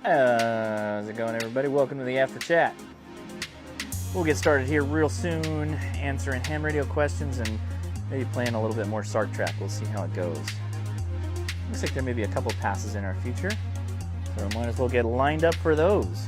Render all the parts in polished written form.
How's it going, everybody? Welcome to the After Chat. We'll get started here real soon, answering ham radio questions and maybe playing a little bit more SARCTRAC. We'll see how it goes. Looks like there may be a couple passes in our future, so we might as well get lined up for those.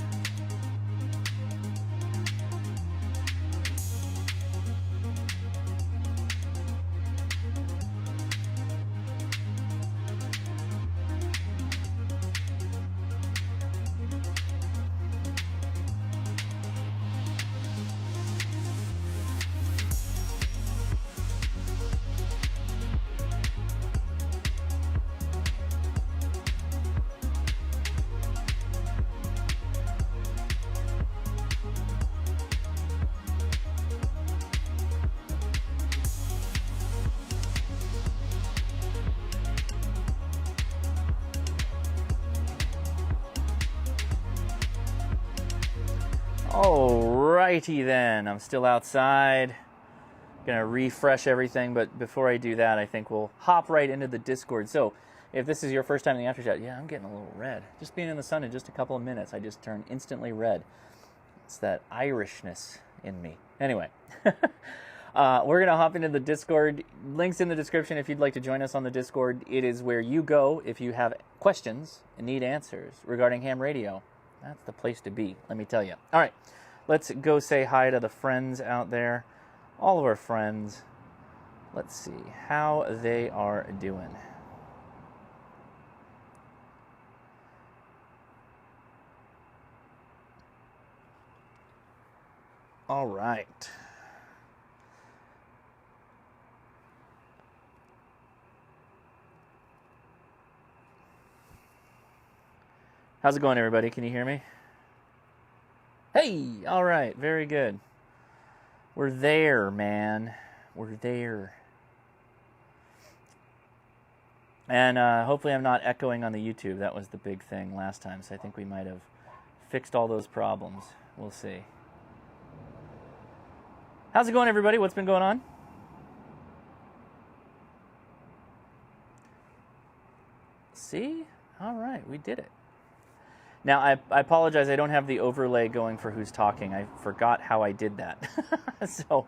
Alrighty then, I'm still outside. Gonna refresh everything, but before I do that, I think we'll hop right into the Discord. So, if this is your first time in the After Chat, yeah, I'm getting a little red. Just being in the sun in just a couple of minutes, I just turn instantly red. It's that Irishness in me. Anyway, we're gonna hop into the Discord. Links in the description if you'd like to join us on the Discord. It is where you go if you have questions and need answers regarding ham radio. That's the place to be, let me tell you. All right, let's go say hi to the friends out there. All of our friends. Let's see how they are doing. All right. How's it going, everybody? Can you hear me? Hey! All right, very good. We're there, man. We're there. And hopefully I'm not echoing on the YouTube. That was the big thing last time, so I think we might have fixed all those problems. We'll see. How's it going, everybody? What's been going on? See? All right, we did it. Now, I apologize, I don't have the overlay going for who's talking. I forgot how I did that. So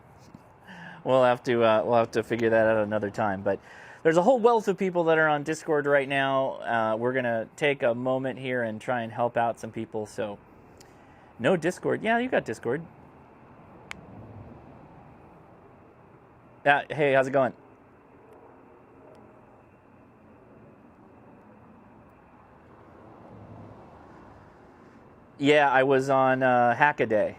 we'll have to figure that out another time. But there's a whole wealth of people that are on Discord right now. We're going to take a moment here and try and help out some people. So no Discord. Yeah, you got Discord. Hey, how's it going? Yeah, I was on Hackaday.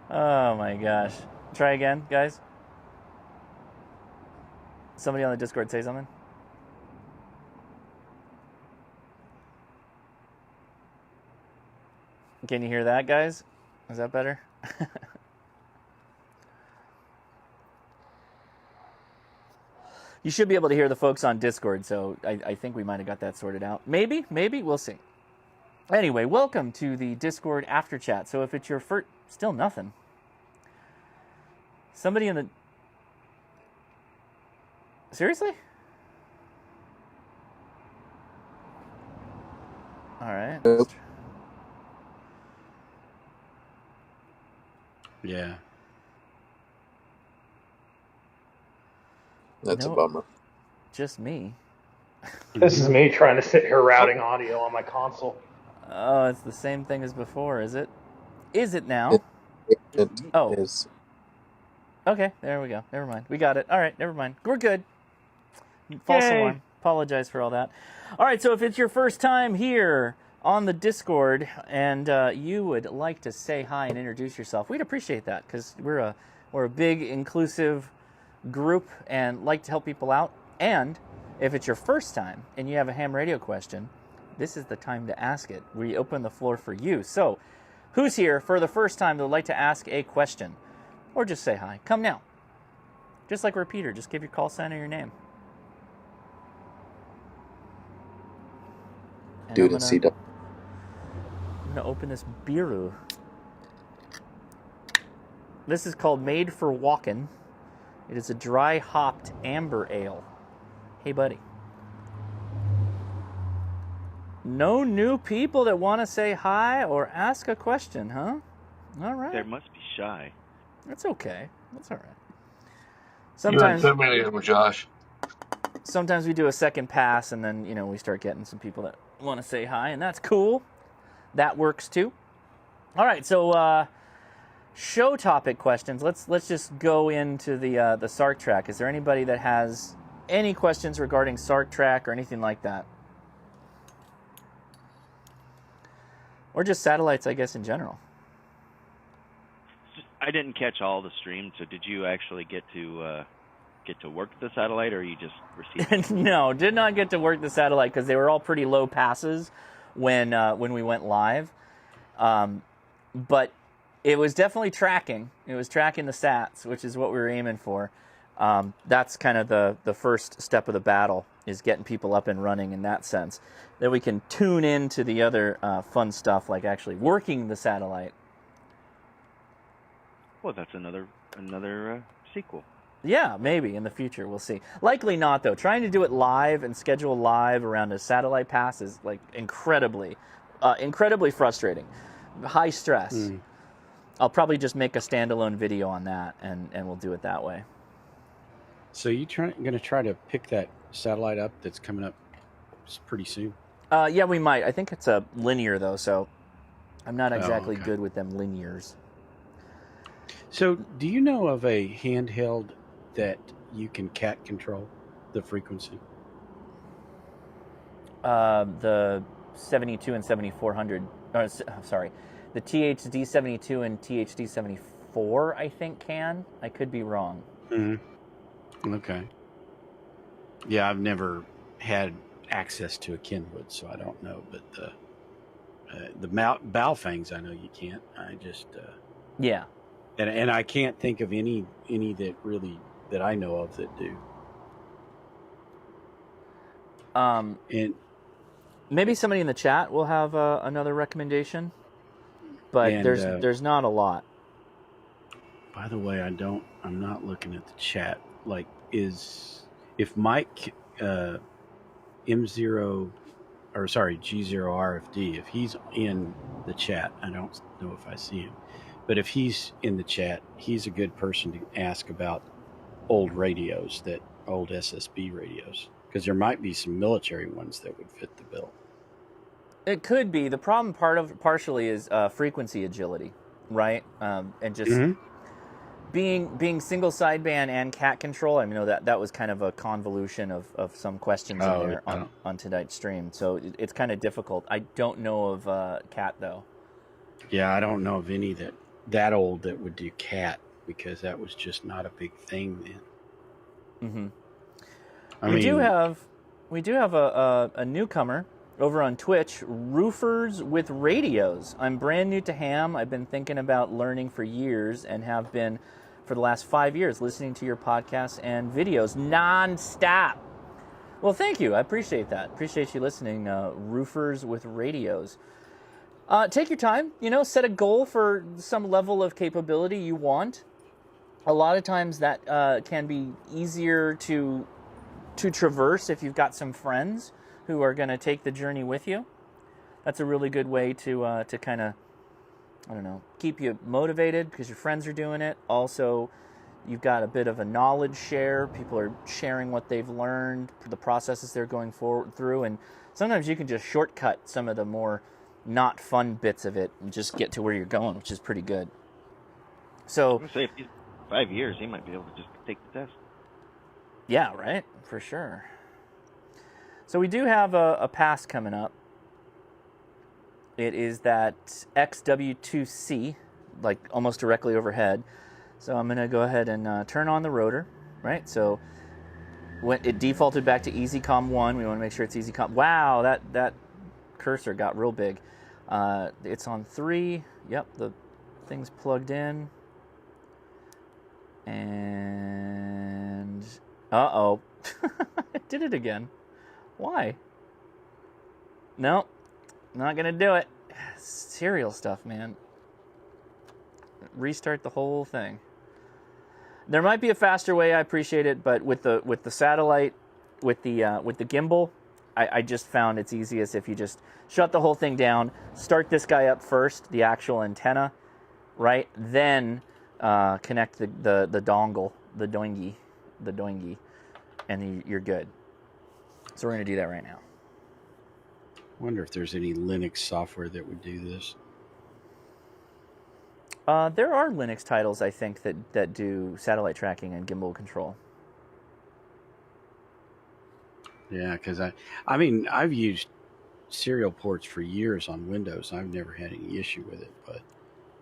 Oh my gosh. Try again, guys. Somebody on the Discord say something. Can you hear that, guys? Is that better? You should be able to hear the folks on Discord, so I think we might have got that sorted out. Maybe, we'll see. Anyway, welcome to the Discord After Chat. So if it's your first... Still nothing. Somebody in the... Seriously? All right. Nope. Yeah. That's a bummer. Just me. This is me trying to sit here routing audio on my console. Oh, it's the same thing as before, is it? Is it now? It is. Okay, there we go. Never mind. We got it. All right, never mind. We're good. False alarm. Apologize for all that. All right, so if it's your first time here on the Discord and you would like to say hi and introduce yourself, we'd appreciate that because we're a big, inclusive group and like to help people out. And if it's your first time and you have a ham radio question, this is the time to ask it. We open the floor for you. So who's here for the first time that would like to ask a question? Or just say hi. Come now. Just like repeater, just give your call sign or your name. dude in CW. I'm gonna open this beer. This is called Made for Walkin'. It is a dry hopped amber ale. Hey, buddy. No new people that want to say hi or ask a question, huh? All right. There must be shy. That's okay. That's all right. Sometimes you intimidated him, Josh. Sometimes we do a second pass, and then we start getting some people that want to say hi, and that's cool. That works too. All right, so show topic questions. Let's just go into the SARCTRAC. Is there anybody that has any questions regarding SARCTRAC or anything like that? Or just satellites, I guess, in general. I didn't catch all the stream, so did you actually get to work the satellite, or you just received it? No, did not get to work the satellite because they were all pretty low passes when we went live. But it was definitely tracking. It was tracking the sats, which is what we were aiming for. That's kind of the first step of the battle, is getting people up and running in that sense. Then we can tune into the other fun stuff, like actually working the satellite. Well, that's another sequel. Yeah, maybe in the future. We'll see. Likely not, though. Trying to do it live and schedule live around a satellite pass is like incredibly frustrating. High stress. I'll probably just make a standalone video on that, and we'll do it that way. So you going to try to pick that satellite up that's coming up pretty soon? Yeah, we might. I think it's a linear, though, so I'm not exactly good with them linears. So do you know of a handheld that you can cat control the frequency? The 72 and 7400. Sorry, the THD72 and THD74, I think can. I could be wrong. Mm-hmm. Okay. Yeah, I've never had access to a Kenwood, so I don't know. But the Baofangs, I know you can't. I just yeah. And I can't think of any that I know of that do. And maybe somebody in the chat will have another recommendation, but there's not a lot. By the way, I'm not looking at the chat. Like, if Mike G0RFD, if he's in the chat, I don't know if I see him. But if he's in the chat, he's a good person to ask about old SSB radios, because there might be some military ones that would fit the bill. It could be. The problem partially is frequency agility, right? And just being single sideband and cat control. I mean, that was kind of a convolution of some questions in there on tonight's stream. So it's kind of difficult. I don't know of cat, though. Yeah, I don't know of any that old that would do cat, because that was just not a big thing then. We do have a newcomer over on Twitch, Roofers with Radios. I'm brand new to ham. I've been thinking about learning for years, and have been for the last 5 years, listening to your podcasts and videos non-stop. Well, thank you. I appreciate that. Appreciate you listening, Roofers with Radios. Take your time, set a goal for some level of capability you want. A lot of times that can be easier to traverse if you've got some friends who are going to take the journey with you. That's a really good way to kind of, keep you motivated, because your friends are doing it. Also, you've got a bit of a knowledge share. People are sharing what they've learned, the processes they're going through, and sometimes you can just shortcut some of the more not fun bits of it and just get to where you're going, which is pretty good. So, I'm gonna say, if he's 5 years, he might be able to just take the test. Yeah, right, for sure. So we do have a pass coming up. It is that XW2C, like almost directly overhead. So I'm gonna go ahead and turn on the rotor, right? So when it defaulted back to EasyCom 1, we want to make sure it's EasyCom. Wow, that cursor got real big. It's on 3. Yep, the thing's plugged in. And it did it again. Why? No, Not going to do it. Serial stuff, man. Restart the whole thing. There might be a faster way, I appreciate it, but with the satellite, with the gimbal, I just found it's easiest if you just shut the whole thing down, start this guy up first, the actual antenna, right? Then connect the dongle, the doingy, and you're good. So we're going to do that right now. I wonder if there's any Linux software that would do this. There are Linux titles, I think, that do satellite tracking and gimbal control. Yeah, because I mean, I've used serial ports for years on Windows. I've never had any issue with it, but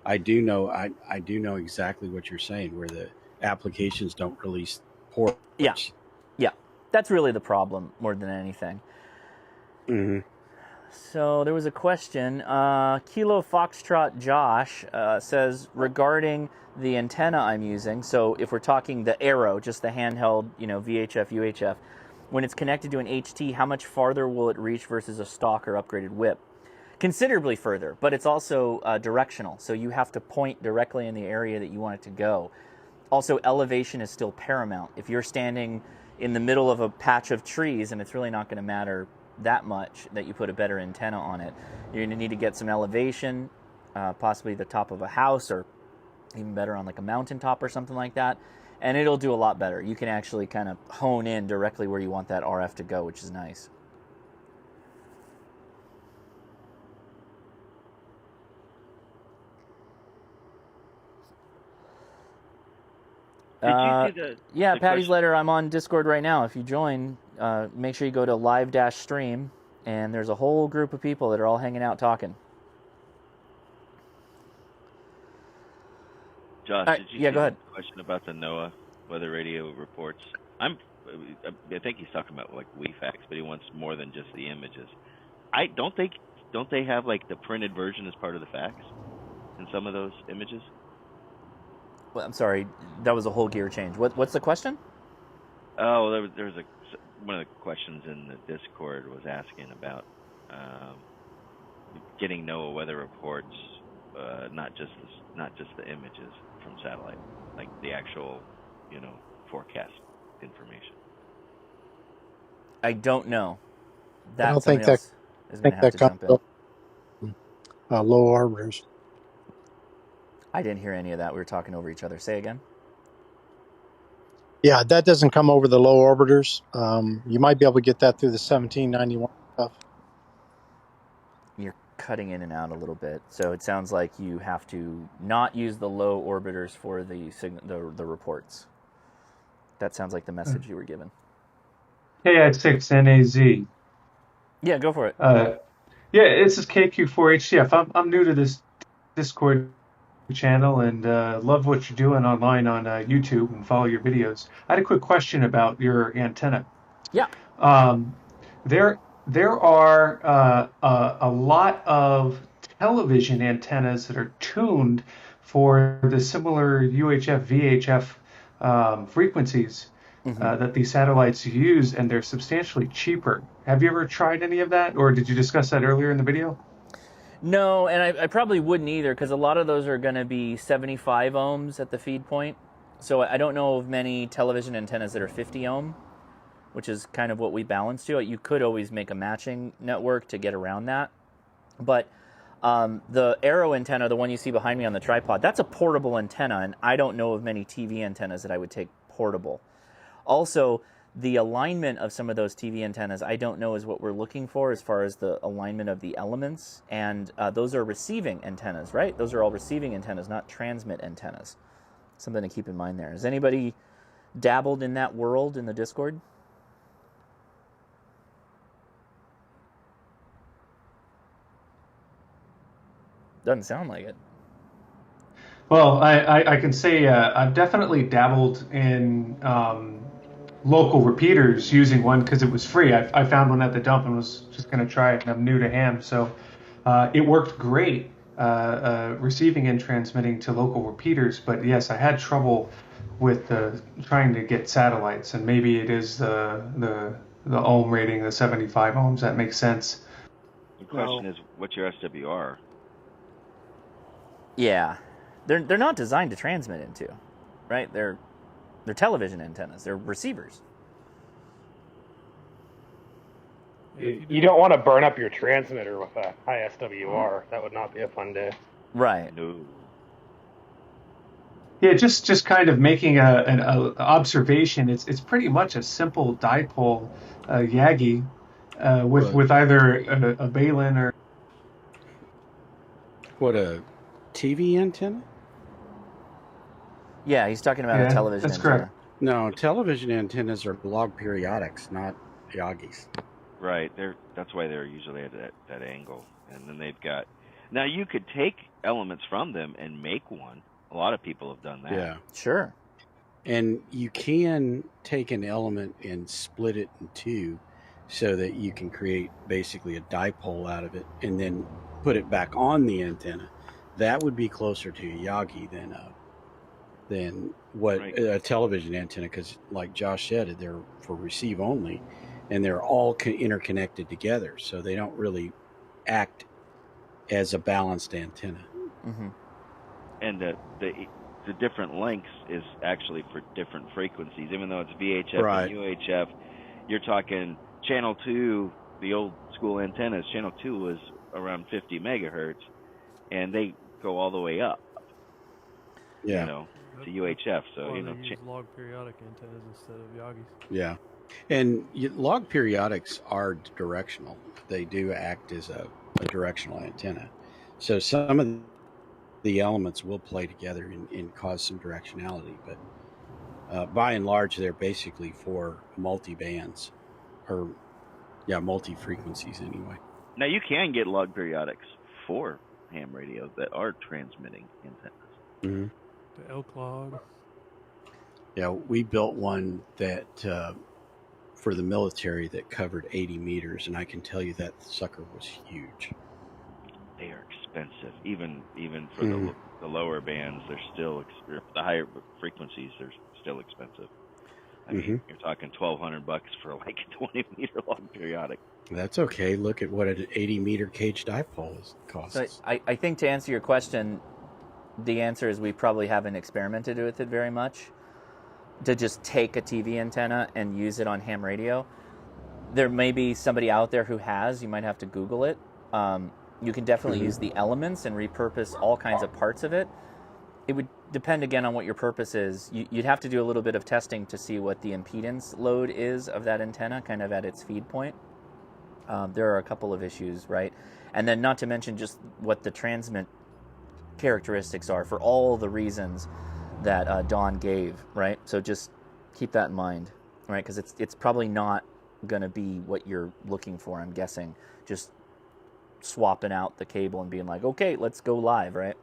I do know I do know exactly what you're saying, where the applications don't release ports. Yeah, that's really the problem more than anything. Mm-hmm. So there was a question. Kilo Foxtrot Josh says regarding the antenna I'm using. So if we're talking the Aero, just the handheld, VHF, UHF, when it's connected to an HT, how much farther will it reach versus a stock or upgraded whip? Considerably further, but it's also directional. So you have to point directly in the area that you want it to go. Also, elevation is still paramount. If you're standing in the middle of a patch of trees, and it's really not going to matter that much that you put a better antenna on it. You're going to need to get some elevation, possibly the top of a house, or even better on like a mountaintop or something like that, and it'll do a lot better. You can actually kind of hone in directly where you want that RF to go, which is nice. Yeah, Patty's letter. I'm on Discord right now. If you join, make sure you go to live-stream, and there's a whole group of people that are all hanging out talking. Josh, right, did you go ahead. a question about the NOAA weather radio reports? I think he's talking about like WeFax, but he wants more than just the images. Don't they have like the printed version as part of the fax in some of those images? Well, I'm sorry, that was a whole gear change. What's the question? Oh, there was one of the questions in the Discord was asking about getting NOAA weather reports, not just the images from satellite, like the actual, forecast information. I don't know. I don't think that is going to have to jump in. Low orbiters. I didn't hear any of that. We were talking over each other. Say again. Yeah, that doesn't come over the low orbiters. You might be able to get that through the 1791 stuff. You're cutting in and out a little bit, so it sounds like you have to not use the low orbiters for the reports. That sounds like the message you were given. KX6NAZ. Yeah, go for it. This is KQ4HCF. I'm new to this Discord channel and love what you're doing online on YouTube and follow your videos. I had a quick question about your antenna. Yeah. There are a lot of television antennas that are tuned for the similar UHF, VHF frequencies that these satellites use, and they're substantially cheaper. Have you ever tried any of that, or did you discuss that earlier in the video? No, and I probably wouldn't either, because a lot of those are going to be 75 ohms at the feed point. So I don't know of many television antennas that are 50 ohm, which is kind of what we balance to. You could always make a matching network to get around that. But the Aero antenna, the one you see behind me on the tripod, that's a portable antenna, and I don't know of many TV antennas that I would take portable. Also, the alignment of some of those TV antennas, I don't know is what we're looking for as far as the alignment of the elements. And those are receiving antennas, right? Those are all receiving antennas, not transmit antennas. Something to keep in mind there. Has anybody dabbled in that world in the Discord? Doesn't sound like it. Well, I can say I've definitely dabbled in local repeaters using one because it was free. I found one at the dump and was just going to try it, and I'm new to ham, so it worked great receiving and transmitting to local repeaters. But yes, I had trouble with trying to get satellites, and maybe it is the ohm rating, the 75 ohms. That makes sense. The question is, what's your SWR? Yeah, they're not designed to transmit into, right? They're television antennas. They're receivers. You don't want to burn up your transmitter with a high SWR. That would not be a fun day. Right. No. Yeah, just kind of making an observation. It's pretty much a simple dipole Yagi with either a Balin or What, a TV antenna? Yeah, he's talking about a television that's antenna. correct. No, television antennas are log periodics, not Yagis. Right. That's why they're usually at that angle. And then they've got. Now you could take elements from them and make one. A lot of people have done that. Yeah. Sure. And you can take an element and split it in two so that you can create basically a dipole out of it and then put it back on the antenna. That would be closer to a Yagi than what a television antenna, because like Josh said, they're for receive only, and they're all interconnected together, so they don't really act as a balanced antenna. Mm-hmm. And the different lengths is actually for different frequencies. Even though it's VHF and UHF, you're talking channel 2, the old school antennas, channel 2 was around 50 megahertz, and they go all the way up. Yeah. You know, to UHF. So, They you know, use log periodic antennas instead of Yagis. Yeah. And log periodics are directional. They do act as a directional antenna. So some of the elements will play together and cause some directionality. But by and large, they're basically for multi-bands. Or, multi-frequencies anyway. now you can get log periodics for ham radios that are transmitting antennas. Mm-hmm. The elk log. Yeah, we built one that for the military that covered 80 meters, and I can tell you that sucker was huge. They are expensive, even for the lower bands. They're still the higher frequencies. They're still expensive. I mean, you're talking $1,200 for like a 20-meter log periodic. That's okay. Look at what an 80-meter cage dipole costs. So I think to answer your question, the answer is we probably haven't experimented with it very much. To just take a TV antenna and use it on ham radio. There may be somebody out there who has. You might have to Google it. You can definitely use the elements and repurpose all kinds of parts of it. It would depend again on what your purpose is. You'd have to do a little bit of testing to see what the impedance load is of that antenna, kind of at its feed point. There are a couple of issues, right? And then not to mention just what the transmit characteristics are for all the reasons that Don gave, right? So just keep that in mind, right? Because it's probably not going to be what you're looking for, I'm guessing. Just swapping out the cable and being like, okay, let's go live, right?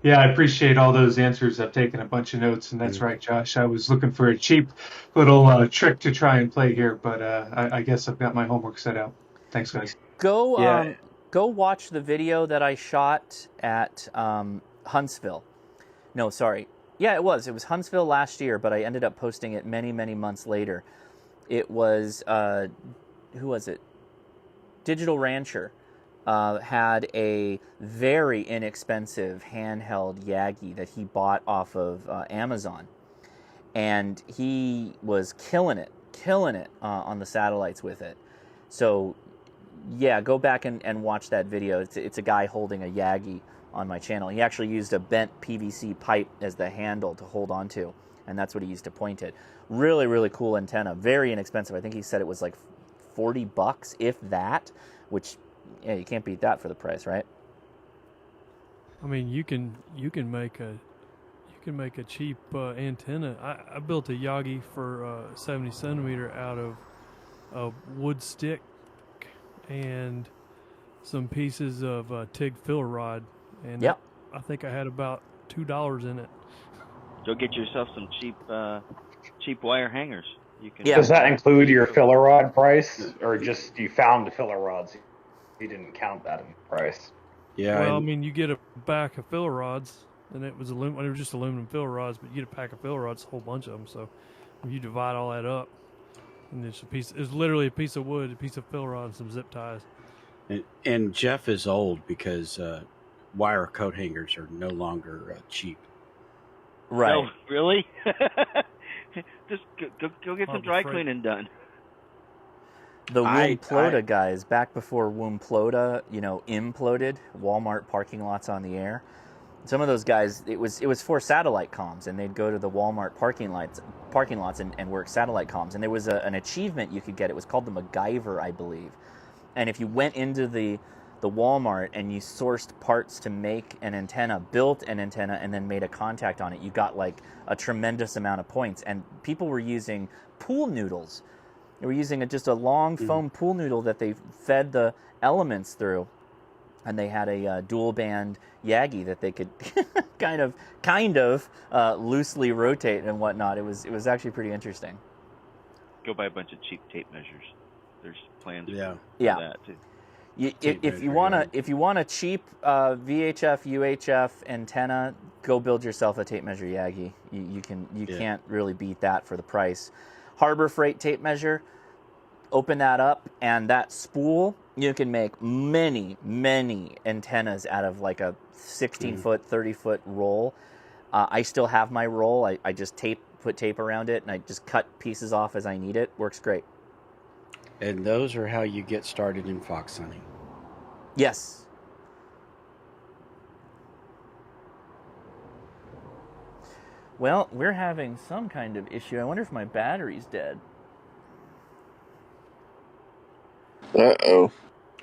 Yeah, I appreciate all those answers. I've taken a bunch of notes, and that's right, Josh. I was looking for a cheap little trick to try and play here, but I guess I've got my homework set out. Thanks, guys. Go watch the video that I shot at Huntsville. No, sorry. Yeah, it was Huntsville last year, but I ended up posting it many, many months later. It was, who was it? Digital Rancher. Had a very inexpensive handheld Yagi that he bought off of Amazon. And he was killing it on the satellites with it. So, yeah, go back and watch that video. It's a guy holding a Yagi on my channel. He actually used a bent PVC pipe as the handle to hold onto, and that's what he used to point it. Really, really cool antenna. Very inexpensive. I think he said it was like $40, if that, which... yeah, you can't beat that for the price, right? I mean, you can make a cheap antenna. I built a Yagi for 70 centimeter out of a wood stick and some pieces of TIG filler rod, and I think I had about $2 in it. Go get yourself some cheap wire hangers. You can. Yeah. Does that include your filler rod price, or just you found the filler rods? You didn't count that in the price. Yeah. Well, I mean, you get a pack of filler rods, and it was just aluminum filler rods, but you get a pack of filler rods, a whole bunch of them. So if you divide all that up, And it's literally a piece of wood, a piece of fill rod, and some zip ties. And Jeff is old because wire coat hangers are no longer cheap. Right. No, really? Just go get some dry cleaning done. The WoomPlota guys, back before WoomPlota, imploded, Walmart parking lots on the air. Some of those guys, it was for satellite comms, and they'd go to the Walmart parking lots and work satellite comms. And there was an achievement you could get. It was called the MacGyver, I believe. And if you went into the Walmart and you sourced parts to make an antenna, built an antenna, and then made a contact on it, you got like a tremendous amount of points. And people were using pool noodles. They were using just a long foam pool noodle that they fed the elements through. And they had a dual band Yagi that they could kind of loosely rotate and whatnot. It was actually pretty interesting. Go buy a bunch of cheap tape measures. There's plans for that too. If you want a cheap VHF UHF antenna, go build yourself a tape measure Yagi. You can't really beat that for the price. Harbor Freight tape measure. Open that up, and that spool, you can make many antennas out of like a 16-foot, 30-foot roll. I still have my roll. I just put tape around it, and I just cut pieces off as I need it. Works great. And those are how you get started in fox hunting. Yes. Well, we're having some kind of issue. I wonder if my battery's dead. Uh-oh.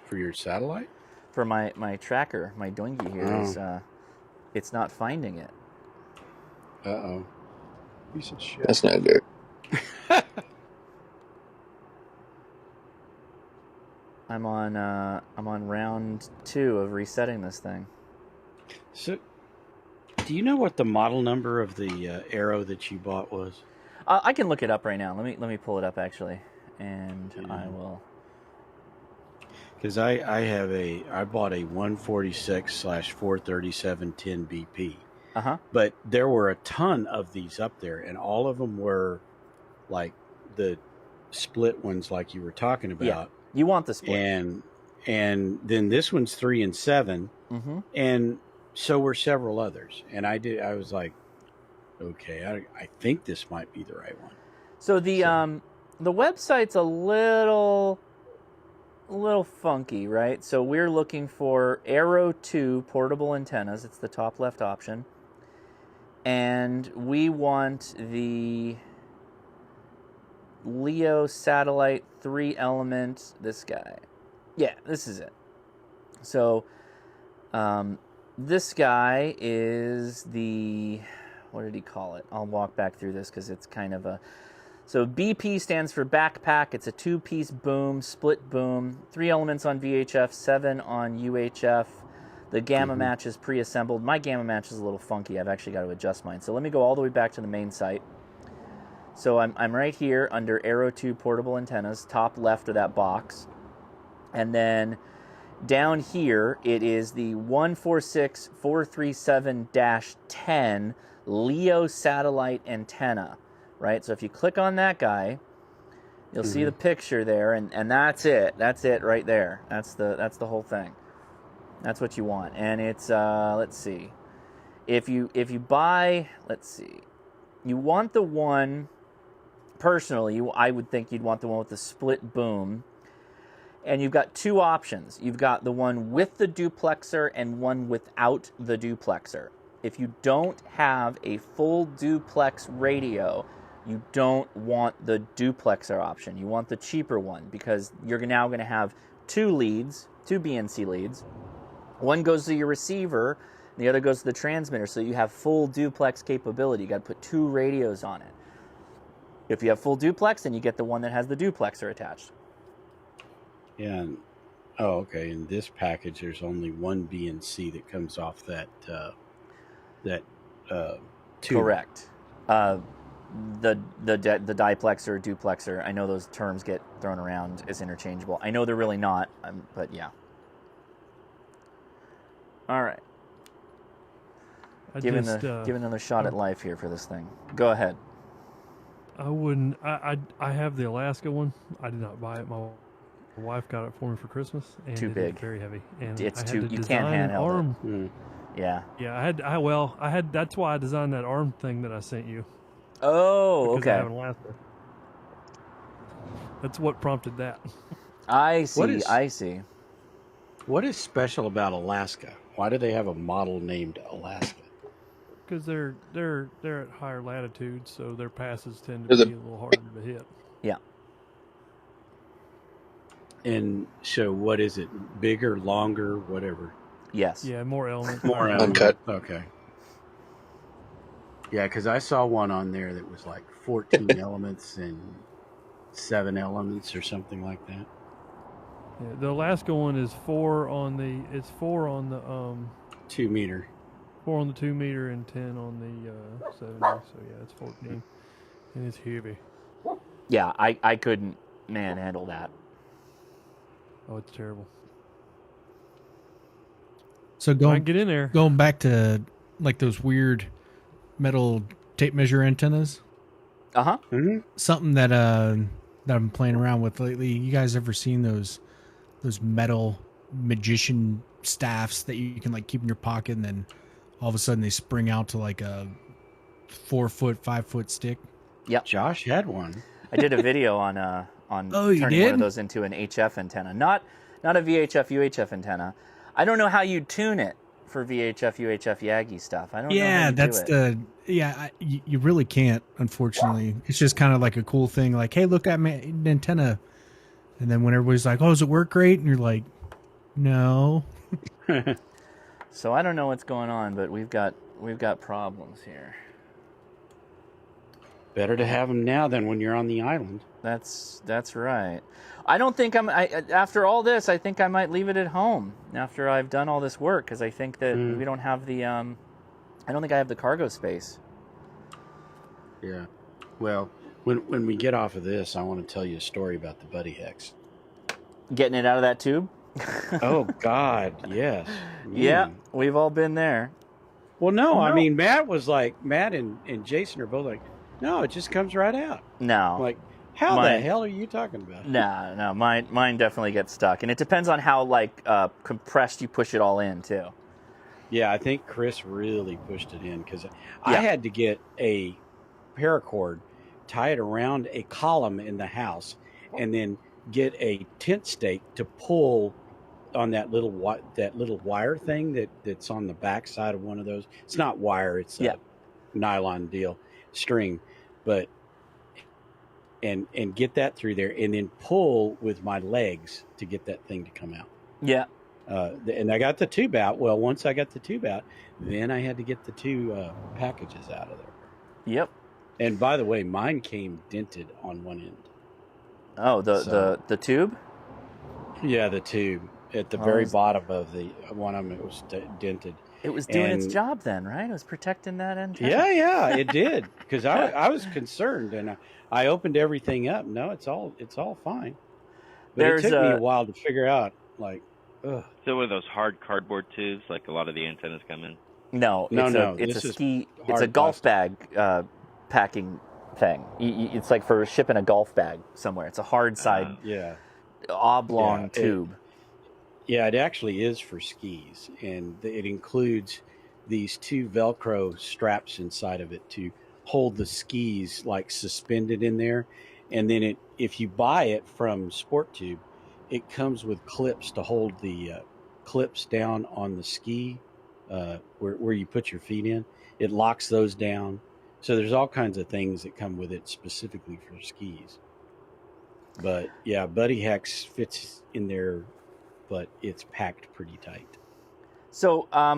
For your satellite? For my tracker, my doingy here is it's not finding it. Uh-oh. Piece of shit. That's not good. I'm on round 2 of resetting this thing. So, do you know what the model number of the Aero that you bought was? I can look it up right now. Let me pull it up actually, and I will. Because I bought a 146/437 10 BP. But there were a ton of these up there, and all of them were like the split ones, like you were talking about. Yeah, you want the split. And then this one's 3 and 7, and so were several others. And I was like, okay, I think this might be the right one. So the website's a little funky, right? So we're looking for Aero 2 portable antennas. It's the top left option. And we want the Leo satellite 3-element, this guy. Yeah, this is it. So this guy is the, what did he call it? I'll walk back through this because it's kind of a, so BP stands for backpack. It's a 2-piece boom, split boom, 3 elements on VHF, 7 on UHF. The gamma match is pre-assembled. My gamma match is a little funky. I've actually got to adjust mine. So let me go all the way back to the main site. So I'm right here under Aero 2 portable antennas, top left of that box. And then down here, it is the 146/437-10 Leo satellite antenna. Right, so if you click on that guy, you'll see the picture there, and that's it. That's it right there. That's the whole thing. That's what you want, and it's let's see, if you buy, let's see, you want the one. Personally, I would think you'd want the one with the split boom, and you've got 2 options. You've got the one with the duplexer and one without the duplexer. If you don't have a full duplex radio, you don't want the duplexer option. You want the cheaper one because you're now going to have 2 leads, 2 BNC leads. One goes to your receiver, and the other goes to the transmitter, so you have full duplex capability. You got to put 2 radios on it. If you have full duplex, then you get the one that has the duplexer attached. Yeah. Okay. In this package, there's only one BNC that comes off that tube. Correct. The diplexer, duplexer, I know those terms get thrown around as interchangeable. I know they're really not, but yeah. All right. Give another shot at life here for this thing. Go ahead. I wouldn't. I have the Alaska one. I did not buy it. My wife got it for me for Christmas, and Too it big. is very heavy. And It's I had too. to You can't design an handheld arm. Mm. Yeah. Yeah, I had. That's why I designed that arm thing that I sent you. Oh, Because I okay. have an Alaska. That's what prompted that. I see. What is- I see. What is special about Alaska? Why do they have a model named Alaska? Because they're at higher latitudes, so their passes tend There's to a- be a little harder to hit. Yeah. And so, what is it? Bigger, longer, whatever? Yes. Yeah, more elements. More higher elements. Uncut. Okay. Yeah, because I saw one on there that was like 14 elements and 7 elements or something like that. Yeah, the Alaska one is 4 on the. It's 4 on the 2 meter. 4 on the 2 meter and 10 on the 70. So yeah, it's 14, and it's heavy. Yeah. I couldn't handle that. Oh, it's terrible. So I can get in there. going back to like those weird metal tape measure antennas, Uh-huh. Mm-hmm. something that that I'm playing around with lately. You guys ever seen those metal magician staffs that you can like keep in your pocket, and then all of a sudden they spring out to like a 4-foot, 5-foot stick? Josh had one. I did a video on Oh, you turning one did? of those into an HF antenna. Not a VHF UHF antenna. I don't know how you tune it for VHF UHF Yagi stuff. I don't know how Yeah, you that's do it. you really can't, unfortunately. It's just kind of like a cool thing, like, hey, look at my antenna. And then when everybody's like, oh, does it work great? And you're like, no. So I don't know what's going on, but we've got problems here. Better to have them now than when you're on the island. That's right. I don't think after all this, I think I might leave it at home after I've done all this work, because I think that we don't have the I don't think I have the cargo space. Yeah. Well, when we get off of this, I want to tell you a story about the Buddy Hex. Getting it out of that tube? Oh, God, yes. Yeah, we've all been there. Well, no, Oh, I no. mean, Matt and Jason are both like, no, it just comes right out. No. I'm like, how the Mine- hell are you talking about? No, mine definitely gets stuck, and it depends on how compressed you push it all in too. Yeah, I think Chris really pushed it in because I had to get a paracord, tie it around a column in the house, and then get a tent stake to pull on that little wire thing that's on the back side of one of those. It's not wire; it's a nylon string, but and get that through there, and then pull with my legs to get that thing to come out. Yeah. And I got the tube out. Well, once I got the tube out, then I had to get the 2 packages out of there. Yep. And by the way, mine came dented on one end. Oh, the tube? Yeah, the tube at the very bottom of the one of them. It was dented. It was doing its job then, right? It was protecting that antenna. Yeah, it did. Because I was concerned, and I opened everything up. No, it's all fine. But it took me a while to figure out, like, ugh. So one of those hard cardboard tubes, like a lot of the antennas come in? No. It's a golf bag packing thing. It's like for shipping a golf bag somewhere. It's a hard side oblong tube. It actually is for skis, and it includes these 2 Velcro straps inside of it to hold the skis like suspended in there. And then if you buy it from Sport Tube, it comes with clips to hold the clips down on the ski where you put your feet in. It locks those down. So there's all kinds of things that come with it specifically for skis. But yeah, Buddy Hex fits in there, but it's packed pretty tight. So I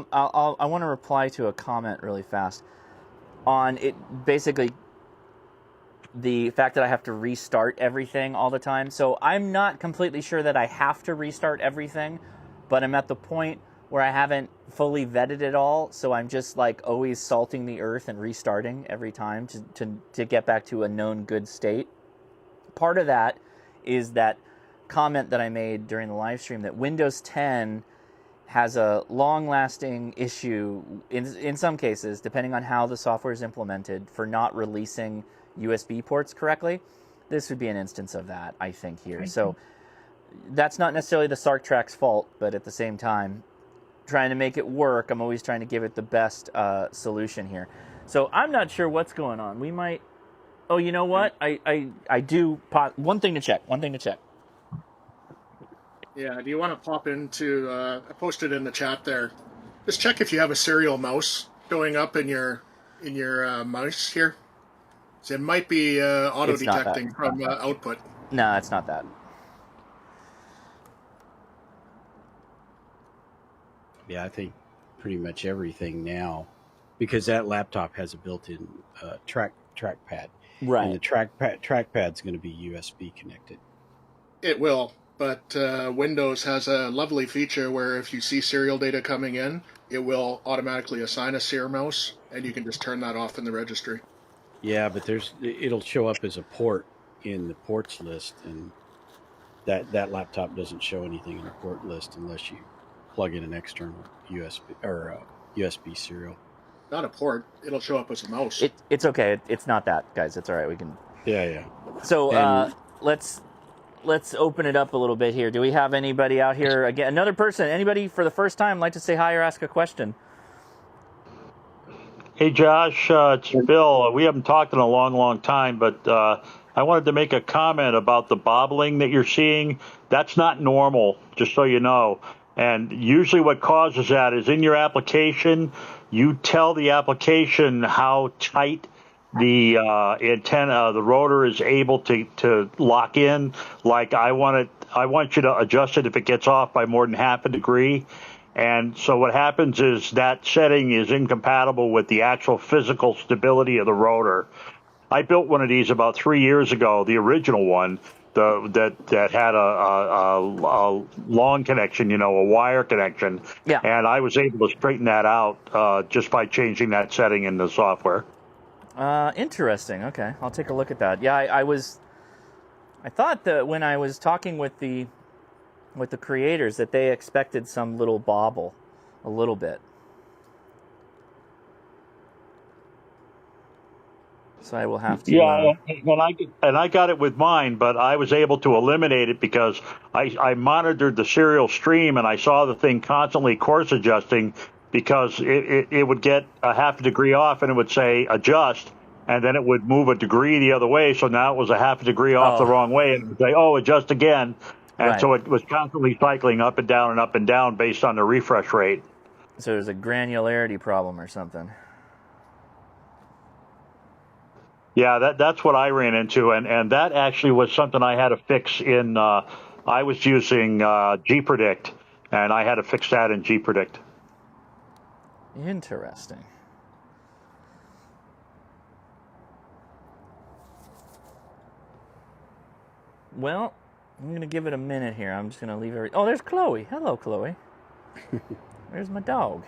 want to reply to a comment really fast on it. Basically, the fact that I have to restart everything all the time. So I'm not completely sure that I have to restart everything, but I'm at the point where I haven't fully vetted it all. So I'm just like always salting the earth and restarting every time to get back to a known good state. Part of that is that comment that I made during the live stream that Windows 10 has a long-lasting issue in some cases, depending on how the software is implemented, for not releasing USB ports correctly. This would be an instance of that, I think, here. So that's not necessarily the SARCTRAC's fault, but at the same time, trying to make it work, I'm always trying to give it the best solution here. So I'm not sure what's going on. We might... Oh, you know what? I do... One thing to check. Yeah, do you want to pop into... I posted in the chat there. Just check if you have a serial mouse showing up in your mouse here. So it might be auto-detecting from output. No, it's not that. Yeah, I think pretty much everything now, because that laptop has a built-in trackpad. Right. And the trackpad's going to be USB connected. It will, but Windows has a lovely feature where if you see serial data coming in, it will automatically assign a SEER mouse, and you can just turn that off in the registry. Yeah, but it'll show up as a port in the ports list, and that laptop doesn't show anything in the port list unless you plug in an external USB or USB serial. Not a port. It'll show up as a mouse. It's okay. It's not that, guys. It's all right. We can... Yeah. So let's open it up a little bit here. Do we have anybody out here? Again, another person. Anybody for the first time like to say hi or ask a question? Hey, Josh. It's Bill. We haven't talked in a long time, but I wanted to make a comment about the bobbling that you're seeing. That's not normal, just so you know. And usually what causes that is in your application, you tell the application how tight the antenna, the rotor is able to lock in. Like I want you to adjust it if it gets off by more than half a degree. And so what happens is that setting is incompatible with the actual physical stability of the rotor. I built one of these about 3 years ago, the original one. That had a long connection, a wire connection. Yeah. And I was able to straighten that out just by changing that setting in the software. Interesting. Okay, I'll take a look at that. Yeah, I thought that when I was talking with the creators that they expected some little bobble, a little bit. So I will have to. Yeah, and I got it with mine, but I was able to eliminate it because I monitored the serial stream and I saw the thing constantly course adjusting because it would get a half a degree off and it would say adjust, and then it would move a degree the other way. So now it was a half a degree off the wrong way, and it would say, adjust again. And so it was constantly cycling up and down based on the refresh rate. So there's a granularity problem or something. Yeah, that's what I ran into, and that actually was something I had to fix in. I was using gpredict, and I had to fix that in gpredict. Interesting. Well, I'm going to give it a minute here. I'm just going to leave it. Oh, there's Chloe. Hello, Chloe. There's my dog.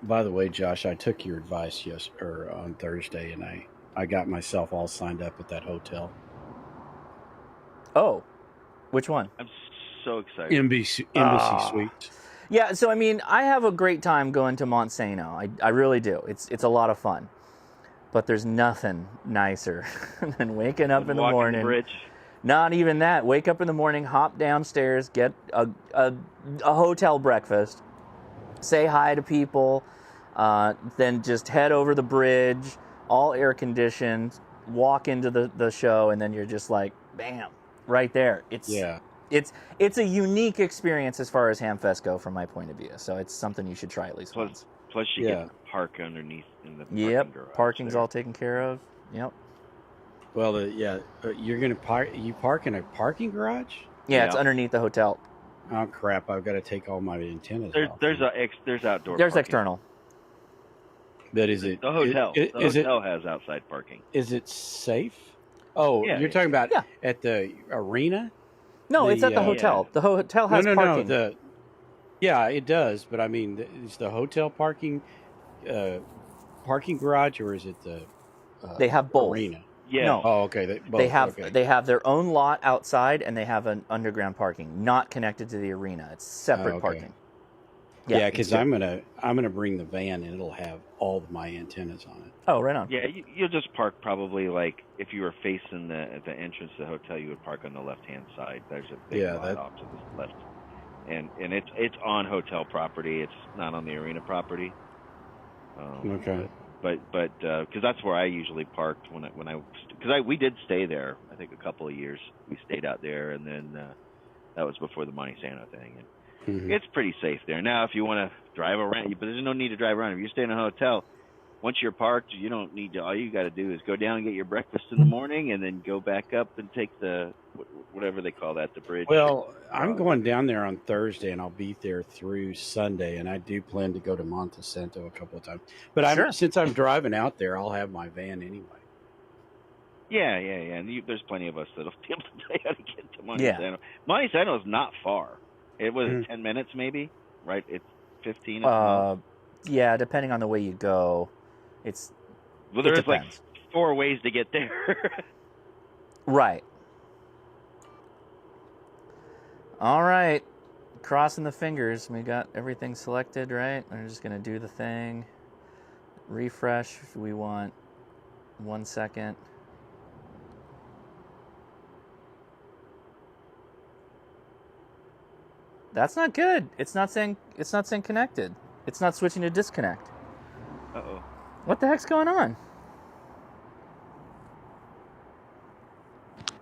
By the way, Josh, I took your advice on Thursday, and I got myself all signed up at that hotel. Oh, which one? I'm so excited. Embassy Suites. Yeah, so I mean, I have a great time going to Montsano. I really do. It's a lot of fun. But there's nothing nicer than waking up in the morning. The bridge. Not even that. Wake up in the morning, hop downstairs, get a hotel breakfast, say hi to people, then just head over the bridge, all air conditioned, walk into the show, and then you're just like, bam, right there. It's a unique experience as far as Hamfest go from my point of view. So it's something you should try at least once. Plus you get to park underneath in the parking garage. Parking's there. all taken care of. Yep. Well, you're going to park. You park in a parking garage? Yeah, it's underneath the hotel. Oh crap! I've got to take all my antennas off. There's outdoor. There's parking. external. But is it the hotel? The hotel has outside parking. Is it safe? Oh, Yeah, you're talking about at the arena? No, it's at the hotel. The hotel has parking. No. Yeah, it does. But I mean, is the hotel parking garage, or is it the they have both. Arena? Yeah. No. Oh, okay. They have their own lot outside, and they have an underground parking, not connected to the arena. It's separate parking. Yeah, because I'm gonna bring the van and it'll have all of my antennas on it. Oh, right on. Yeah, you'll just park probably like if you were facing the entrance to the hotel, you would park on the left-hand side. There's a big lot off to the left, and it's on hotel property. It's not on the arena property. Okay. But because that's where I usually parked we did stay there. I think a couple of years we stayed out there, and then that was before the Monte Sano thing. And it's pretty safe there. Now, if you want to drive around, but there's no need to drive around. If you stay in a hotel, once you're parked, you don't need to. All you got to do is go down and get your breakfast in the morning, and then go back up and take the whatever they call that, the bridge. Well, I'm going down there on Thursday, and I'll be there through Sunday, and I do plan to go to Monte Santo a couple of times. But since I'm driving out there, I'll have my van anyway. Yeah. And there's plenty of us that'll be able to tell you how to get to Monte Sano. Monte Sano is not far. It was 10 minutes maybe, right? It's 15. Yeah, depending on the way you go, there's like 4 ways to get there. Right. All right, crossing the fingers. We got everything selected, right? We're just gonna do the thing. Refresh. We want 1 second. That's not good. It's not saying connected. It's not switching to disconnect. Uh-oh. What the heck's going on?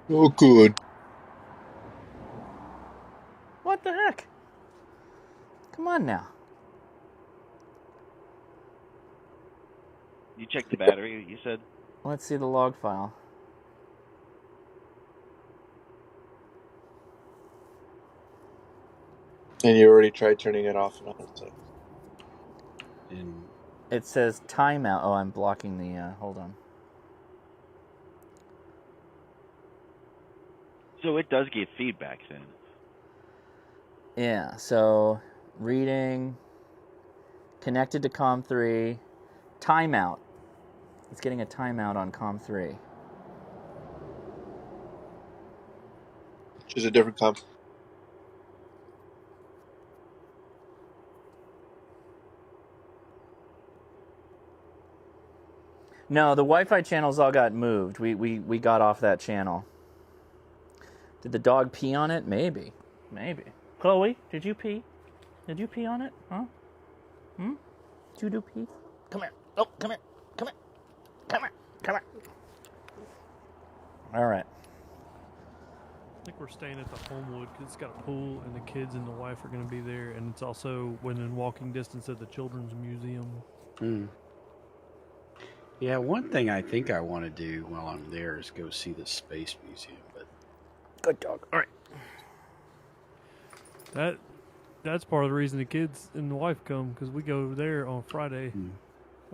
Oh, good. What the heck? Come on now. You checked the battery, you said? Let's see the log file. And you already tried turning it off and on. So. It says timeout. Oh, I'm blocking the, hold on. So it does give feedback then? Yeah, so reading, connected to COM3, timeout. It's getting a timeout on COM3. Which is a different comp. No, the Wi-Fi channels all got moved. We got off that channel. Did the dog pee on it? Maybe. Chloe, did you pee? Did you pee on it? Huh? Did you do pee? Come here. Oh, come here. Come here. All right. I think we're staying at the Homewood because it's got a pool and the kids and the wife are going to be there, and it's also within walking distance of the Children's Museum. Yeah, one thing I think I want to do while I'm there is go see the Space Museum. But good dog. All right. That's part of the reason the kids and the wife come, because we go there on Friday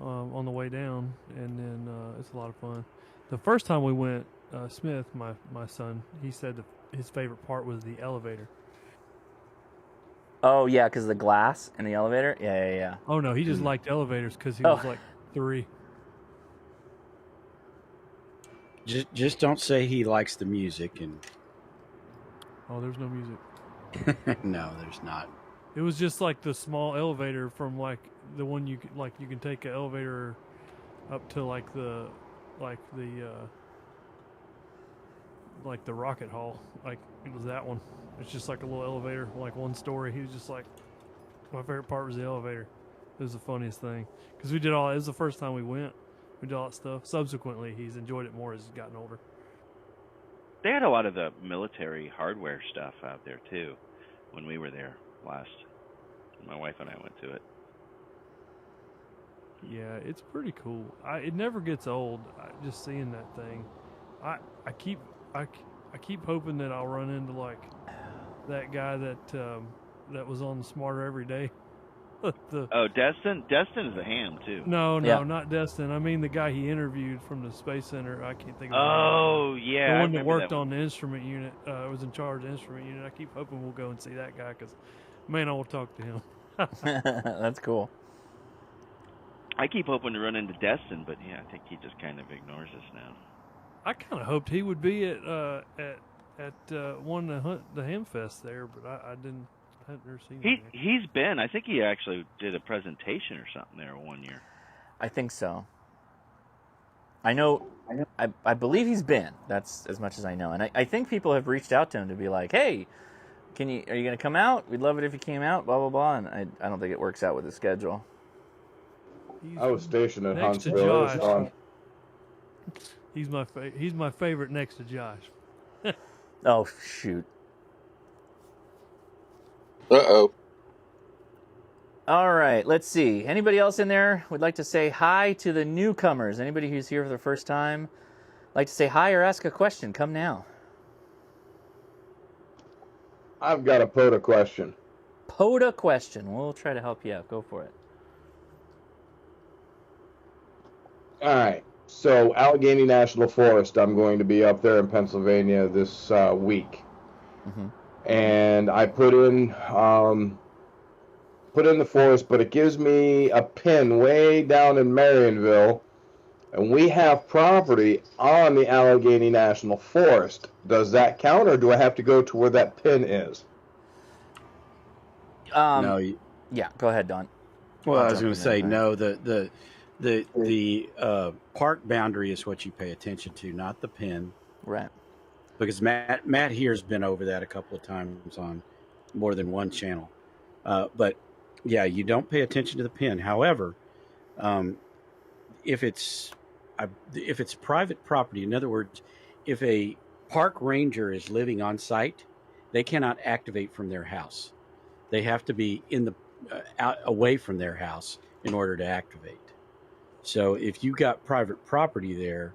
on the way down, and then it's a lot of fun. The first time we went, Smith, my son, he said his favorite part was the elevator. Oh, yeah, because of the glass in the elevator? Yeah. Oh, no, he just liked elevators because he was like 3. Just don't say he likes the music. And oh, there's no music. No, there's not. It was just like the small elevator from like the one you can take an elevator up to like the rocket hall. Like it was that one. It's just like a little elevator, like 1 story. He was just like, my favorite part was the elevator. It was the funniest thing because it was the first time we went. We did all that stuff. Subsequently, he's enjoyed it more as he's gotten older. They had a lot of the military hardware stuff out there, too, when we were there last. My wife and I went to it. Yeah, it's pretty cool. It never gets old, just seeing that thing. I keep hoping that I'll run into, like, that guy that was on the Smarter Every Day. Destin? Destin is a ham, too. No, not Destin. I mean the guy he interviewed from the Space Center. I can't think of his name. Yeah. The one that worked on the instrument unit, was in charge of the instrument unit. I keep hoping we'll go and see that guy because, man, I will talk to him. That's cool. I keep hoping to run into Destin, but yeah, I think he just kind of ignores us now. I kind of hoped he would be at one of the Hamfest there, but I didn't I've never seen He him there. he's been. I think he actually did a presentation or something there one year. I think so. I know. I believe he's been. That's as much as I know. And I think people have reached out to him to be like, hey, are you going to come out? We'd love it if you came out, blah, blah, blah. And I don't think it works out with his schedule. I was stationed in next to Huntsville. It was Josh. fun. He's my favorite next to Josh. Oh, shoot. Uh-oh. All right, let's see. Anybody else in there would like to say hi to the newcomers? Anybody who's here for the first time like to say hi or ask a question? Come now. I've got a POTA question. POTA question. We'll try to help you out. Go for it. All right. So Allegheny National Forest, I'm going to be up there in Pennsylvania this week. Mm-hmm. And I put in the forest, but it gives me a pin way down in Marionville, and we have property on the Allegheny National Forest. Does that count, or do I have to go to where that pin is? No. Yeah, go ahead, Don. Well, I'll I was jump going in to say there. no. The park boundary is what you pay attention to, not the pin. Right. Because Matt here's been over that a couple of times on more than one channel. But yeah, you don't pay attention to the pin. However, if it's private property, in other words, if a park ranger is living on site, they cannot activate from their house. They have to be in the away from their house in order to activate. So if you got private property there,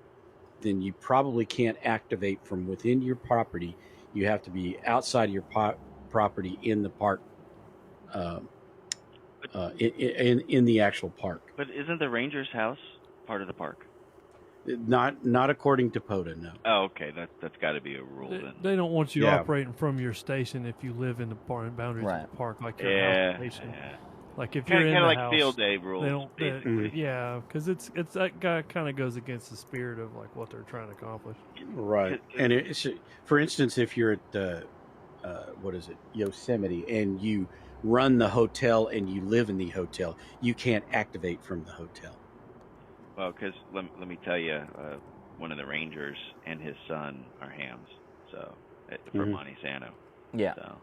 then you probably can't activate from within your property. You have to be outside your property in the park, in the actual park. But isn't the ranger's house part of the park? Not according to POTA, no. Oh, okay. That's got to be a rule then. They don't want you operating from your station if you live in the boundaries of the park, like your house station. Yeah. Like if you're in the like house, field day rules, they don't. basically. Yeah, because that guy kind of goes against the spirit of like what they're trying to accomplish. Right, and it's, for instance, if you're at Yosemite, and you run the hotel and you live in the hotel, you can't activate from the hotel. Well, because let me tell you, one of the rangers and his son are hams, so for Montesano. Yeah. So.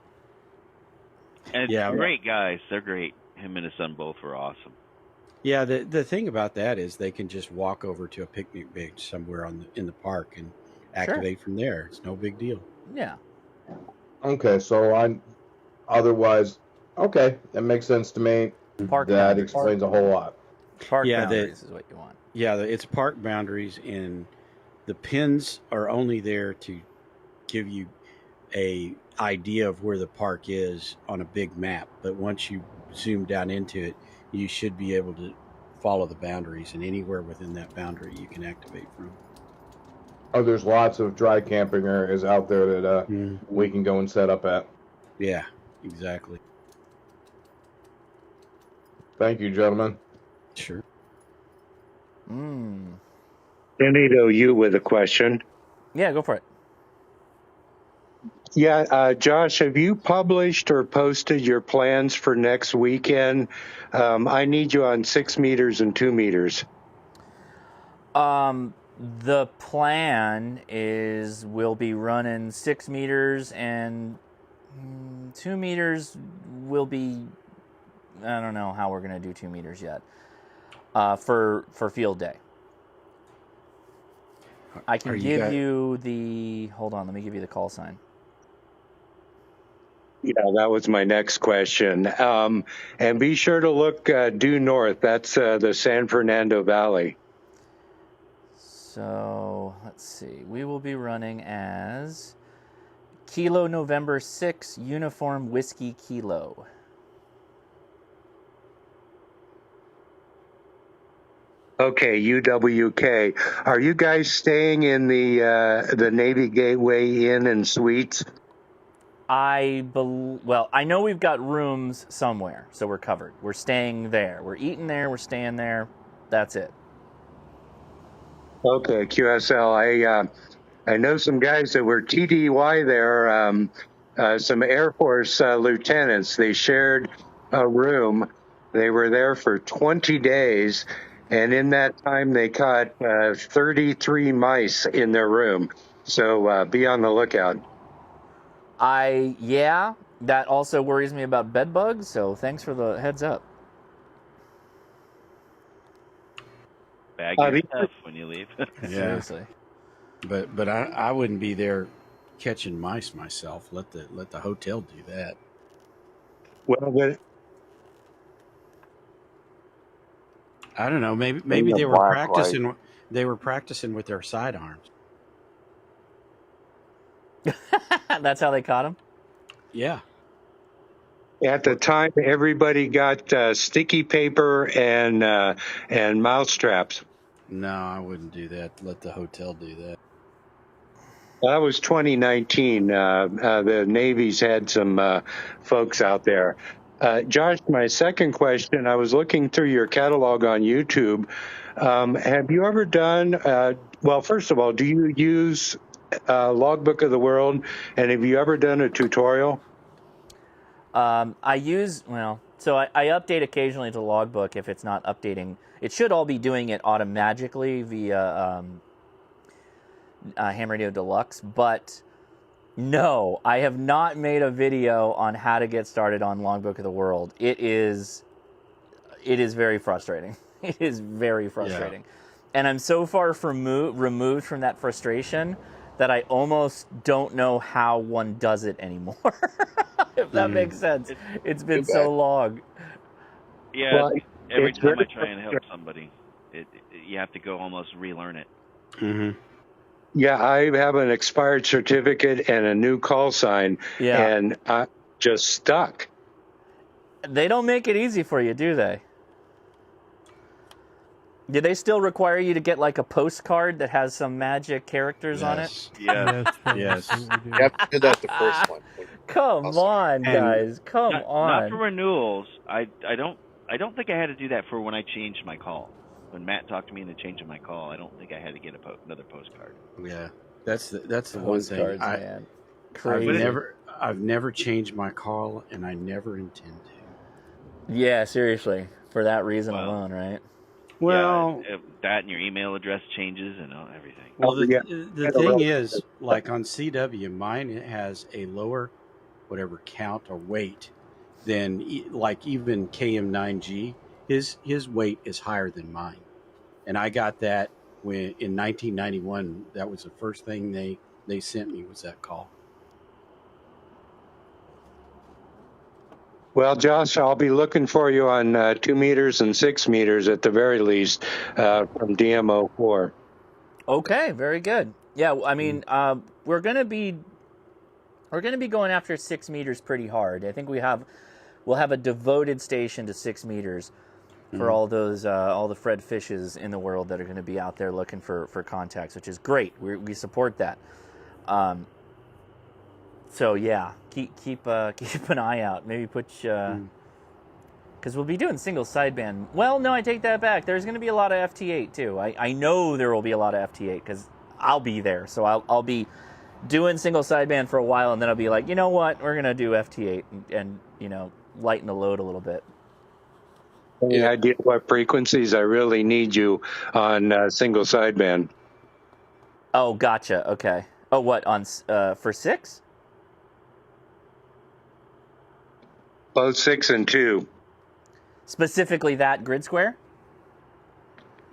And great guys. They're great. Him and his son both were awesome. Yeah, the thing about that is they can just walk over to a picnic bench somewhere in the park and activate from there. It's no big deal. Yeah. Okay, so that makes sense to me. Park that boundaries. explains a whole lot. Park boundaries is what you want. Yeah, it's park boundaries, and the pins are only there to give you a idea of where the park is on a big map. But once you zoom down into it, you should be able to follow the boundaries, and anywhere within that boundary you can activate from. Oh, there's lots of dry camping areas out there that we can go and set up at. Yeah, exactly. Thank you, gentlemen. Sure. Benito, you with a question. Yeah, go for it. Yeah, Josh, have you published or posted your plans for next weekend? I need you on 6 meters and 2 meters. The plan is we'll be running 6 meters, and 2 meters will be, I don't know how we're going to do 2 meters yet, for field day. I can give you the, hold on, let me give you the call sign. Yeah, that was my next question. And be sure to look due north. That's the San Fernando Valley. So, let's see. We will be running as Kilo November 6, Uniform Whiskey Kilo. Okay, UWK. Are you guys staying in the Navy Gateway Inn and Suites? Well, I know we've got rooms somewhere, so we're covered. We're staying there. We're eating there. We're staying there. That's it. Okay, QSL. I know some guys that were TDY there some Air Force lieutenants. They shared a room. They were there for 20 days, and in that time they caught 33 mice in their room. So be on the lookout. Yeah, that also worries me about bed bugs, so thanks for the heads up. Bag your stuff when you leave. Yeah. Seriously. But I wouldn't be there catching mice myself. Let the hotel do that. Well, but I don't know. Maybe they were practicing. They were practicing with their sidearms. That's how they caught him? Yeah. at the time, everybody got sticky paper and mouse traps. No, I wouldn't do that. Let the hotel do that. That was 2019. The Navy's had some folks out there. Josh, my second question, I was looking through your catalog on YouTube. Have you ever done, well, first of all, do you use Logbook of the World? And have you ever done a tutorial? I use, so I update occasionally to Logbook if it's not updating. It should all be doing it automatically via Ham Radio Deluxe, but no, I have not made a video on how to get started on Logbook of the World. It is very frustrating. It is very frustrating. Yeah. And I'm so far removed from that frustration that I almost don't know how one does it anymore. If that makes sense. It's been so long. Yeah, well, every time I try and help somebody, you have to go almost relearn it. Mm-hmm. Yeah, I have an expired certificate and a new call sign, and I'm just stuck. They don't make it easy for you, do they? Do they still require you to get like a postcard that has some magic characters on it? Yeah. Yes. You have to do that the first one. Come on, guys. Come on. Not for renewals. I don't think I had to do that for when I changed my call. When Matt talked to me into changing my call, I don't think I had to get another postcard. Yeah, that's the one thing. Man. I've never changed my call, and I never intend to. Yeah, seriously, for that reason alone, right? Well, that and your email address changes and everything. Well, the thing is, like on CW, mine has a lower, whatever count or weight than like even KM9G. His weight is higher than mine. And I got that when in 1991. That was the first thing they sent me was that call. Well, Josh, I'll be looking for you on 2 meters and 6 meters at the very least from DMO4. Okay, very good. Yeah, I mean, we're gonna be going after 6 meters pretty hard. I think we'll have a devoted station to 6 meters. For all those, all the Fred fishes in the world that are going to be out there looking for contacts, which is great. We support that. So yeah, keep an eye out. Maybe put because we'll be doing single sideband. Well, no, I take that back. There's going to be a lot of FT8 too. I know there will be a lot of FT8 because I'll be there. So I'll be doing single sideband for a while, and then I'll be like, you know what, we're going to do FT8 and lighten the load a little bit. Any idea what frequencies I really need you on single sideband? Oh, gotcha. Okay. Oh, what on for 6? Both 6 and 2. Specifically that grid square?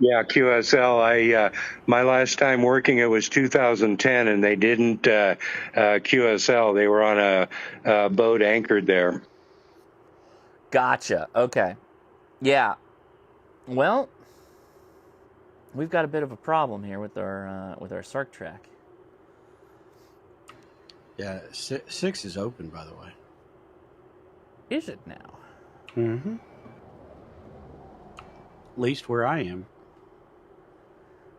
Yeah, QSL. My last time working it was 2010, and they didn't QSL. They were on a boat anchored there. Gotcha. Okay. Yeah, well, we've got a bit of a problem here with our SARCTRAC. Yeah, 6 is open, by the way. Is it now? Mm-hmm. At least where I am.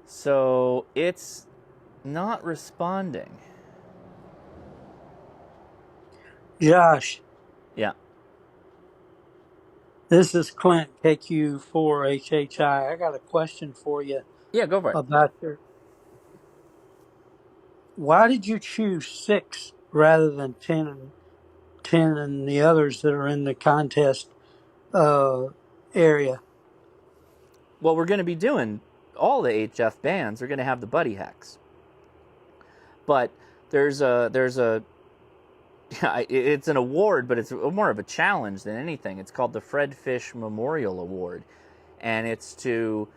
So it's not responding. Josh. Yeah. This is Clint, KQ4HHI. I got a question for you. Yeah, go for it. About why did you choose 6 rather than 10 and the others that are in the contest area? Well, we're going to be doing all the HF bands. We're going to have the buddy hex. But there's a it's an award, but it's more of a challenge than anything. It's called the Fred Fish Memorial Award, and it's to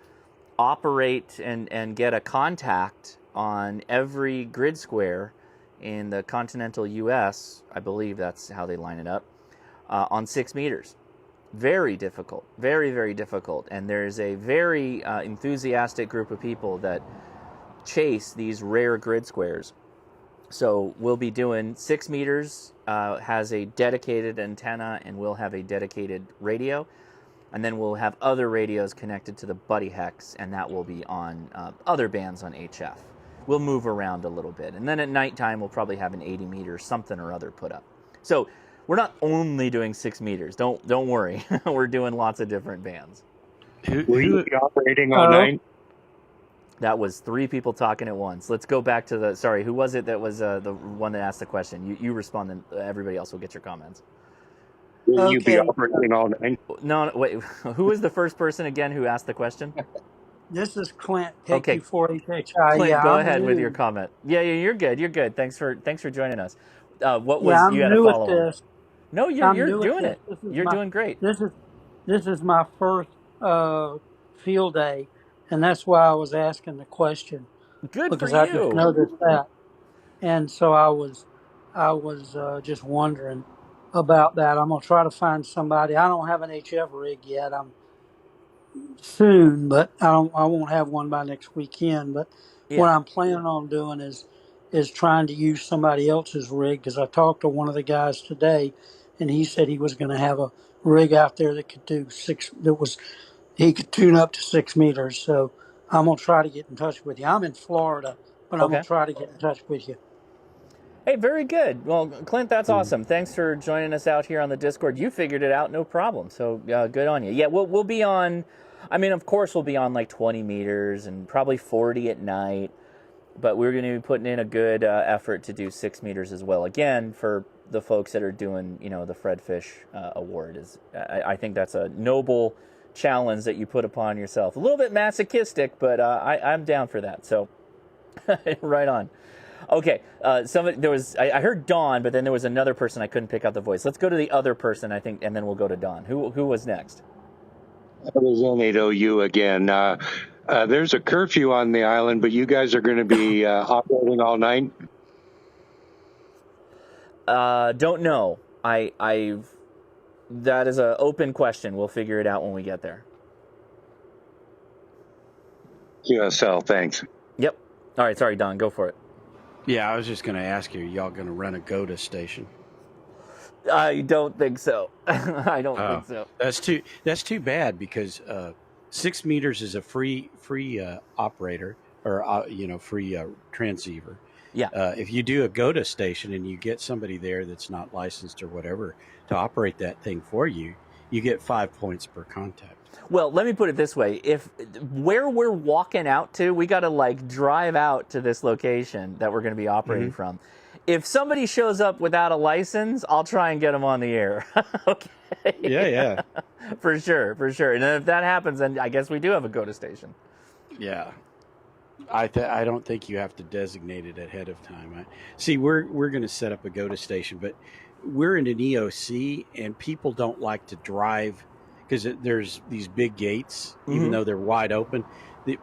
operate and get a contact on every grid square in the continental U.S. I believe that's how they line it up, on 6 meters. Very difficult, very, very difficult. And there's a very enthusiastic group of people that chase these rare grid squares. So we'll be doing 6 meters, has a dedicated antenna, and we'll have a dedicated radio. And then we'll have other radios connected to the buddy hex, and that will be on other bands on HF. We'll move around a little bit. And then at nighttime, we'll probably have an 80 meter something or other put up. So we're not only doing 6 meters. Don't worry. We're doing lots of different bands. Will you be operating all night? That was 3 people talking at once. Let's go back to sorry, who was it that was the one that asked the question? You respond, and everybody else will get your comments. Will you be operating all night? No, wait. Who was the first person again who asked the question? This is Clint, Okay. KQ4HHI. Clint, go ahead with new. your comment. Yeah, you're good. You're good. Thanks for joining us. What was I'm you had new a at follow this. No, I'm you're new at doing this. it. This is You're my- doing great. This is my first field day, and that's why I was asking the question. Good because for I you. just noticed that, and so I was just wondering about that. I'm gonna try to find somebody. I don't have an HF rig yet. I'm soon, but I won't have one by next weekend. But what I'm planning on doing is trying to use somebody else's rig, because I talked to one of the guys today, and he said he was going to have a rig out there that could do he could tune up to 6 meters. So I'm gonna try to get in touch with you. I'm in Florida, but I'm gonna try to get in touch with you. Hey, very good. Well, Clint, that's awesome. Thanks for joining us out here on the Discord. You figured it out, no problem. So good on you. Yeah, we'll be on. I mean, of course, we'll be on like 20 meters and probably 40 at night. But we're going to be putting in a good effort to do 6 meters as well. Again, for the folks that are doing, the Fred Fish Award, I think that's a noble challenge that you put upon yourself. A little bit masochistic, but I'm down for that. So, right on. Okay, I heard Dawn, but then there was another person I couldn't pick out the voice. Let's go to the other person, I think, and then we'll go to Dawn. Who was next? It was N8OU again. There's a curfew on the island, but you guys are going to be operating all night? Don't know. That is an open question. We'll figure it out when we get there. QSL, thanks. Yep. All right, sorry, Don, go for it. Yeah, I was just going to ask you, are y'all going to run a GOTA station? I don't think so. I don't think so. That's too bad, because 6 meters is a free operator, or free transceiver. Yeah. If you do a GOTA station and you get somebody there that's not licensed or whatever to operate that thing for you, you get 5 points per contact. Well, let me put it this way. Where we're walking out to, we got to drive out to this location that we're going to be operating from. If somebody shows up without a license, I'll try and get them on the air. Okay. Yeah. For sure. And then if that happens, then I guess we do have a GOTA station. Yeah. I don't think you have to designate it ahead of time. We're going to set up a GOTA station, but we're in an EOC, and people don't like to drive because there's these big gates, even though they're wide open.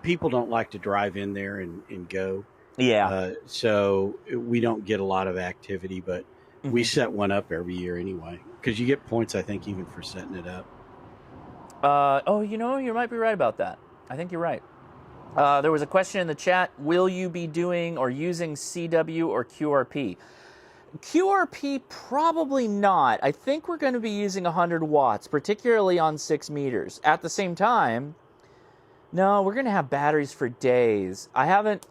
People don't like to drive in there and go. Yeah. So we don't get a lot of activity, but we set one up every year anyway, because you get points, I think, even for setting it up. You might be right about that. I think you're right. There was a question in the chat. Will you be doing or using CW or QRP? QRP, probably not. I think we're going to be using 100 watts, particularly on 6 meters. At the same time, no, we're going to have batteries for days. I haven't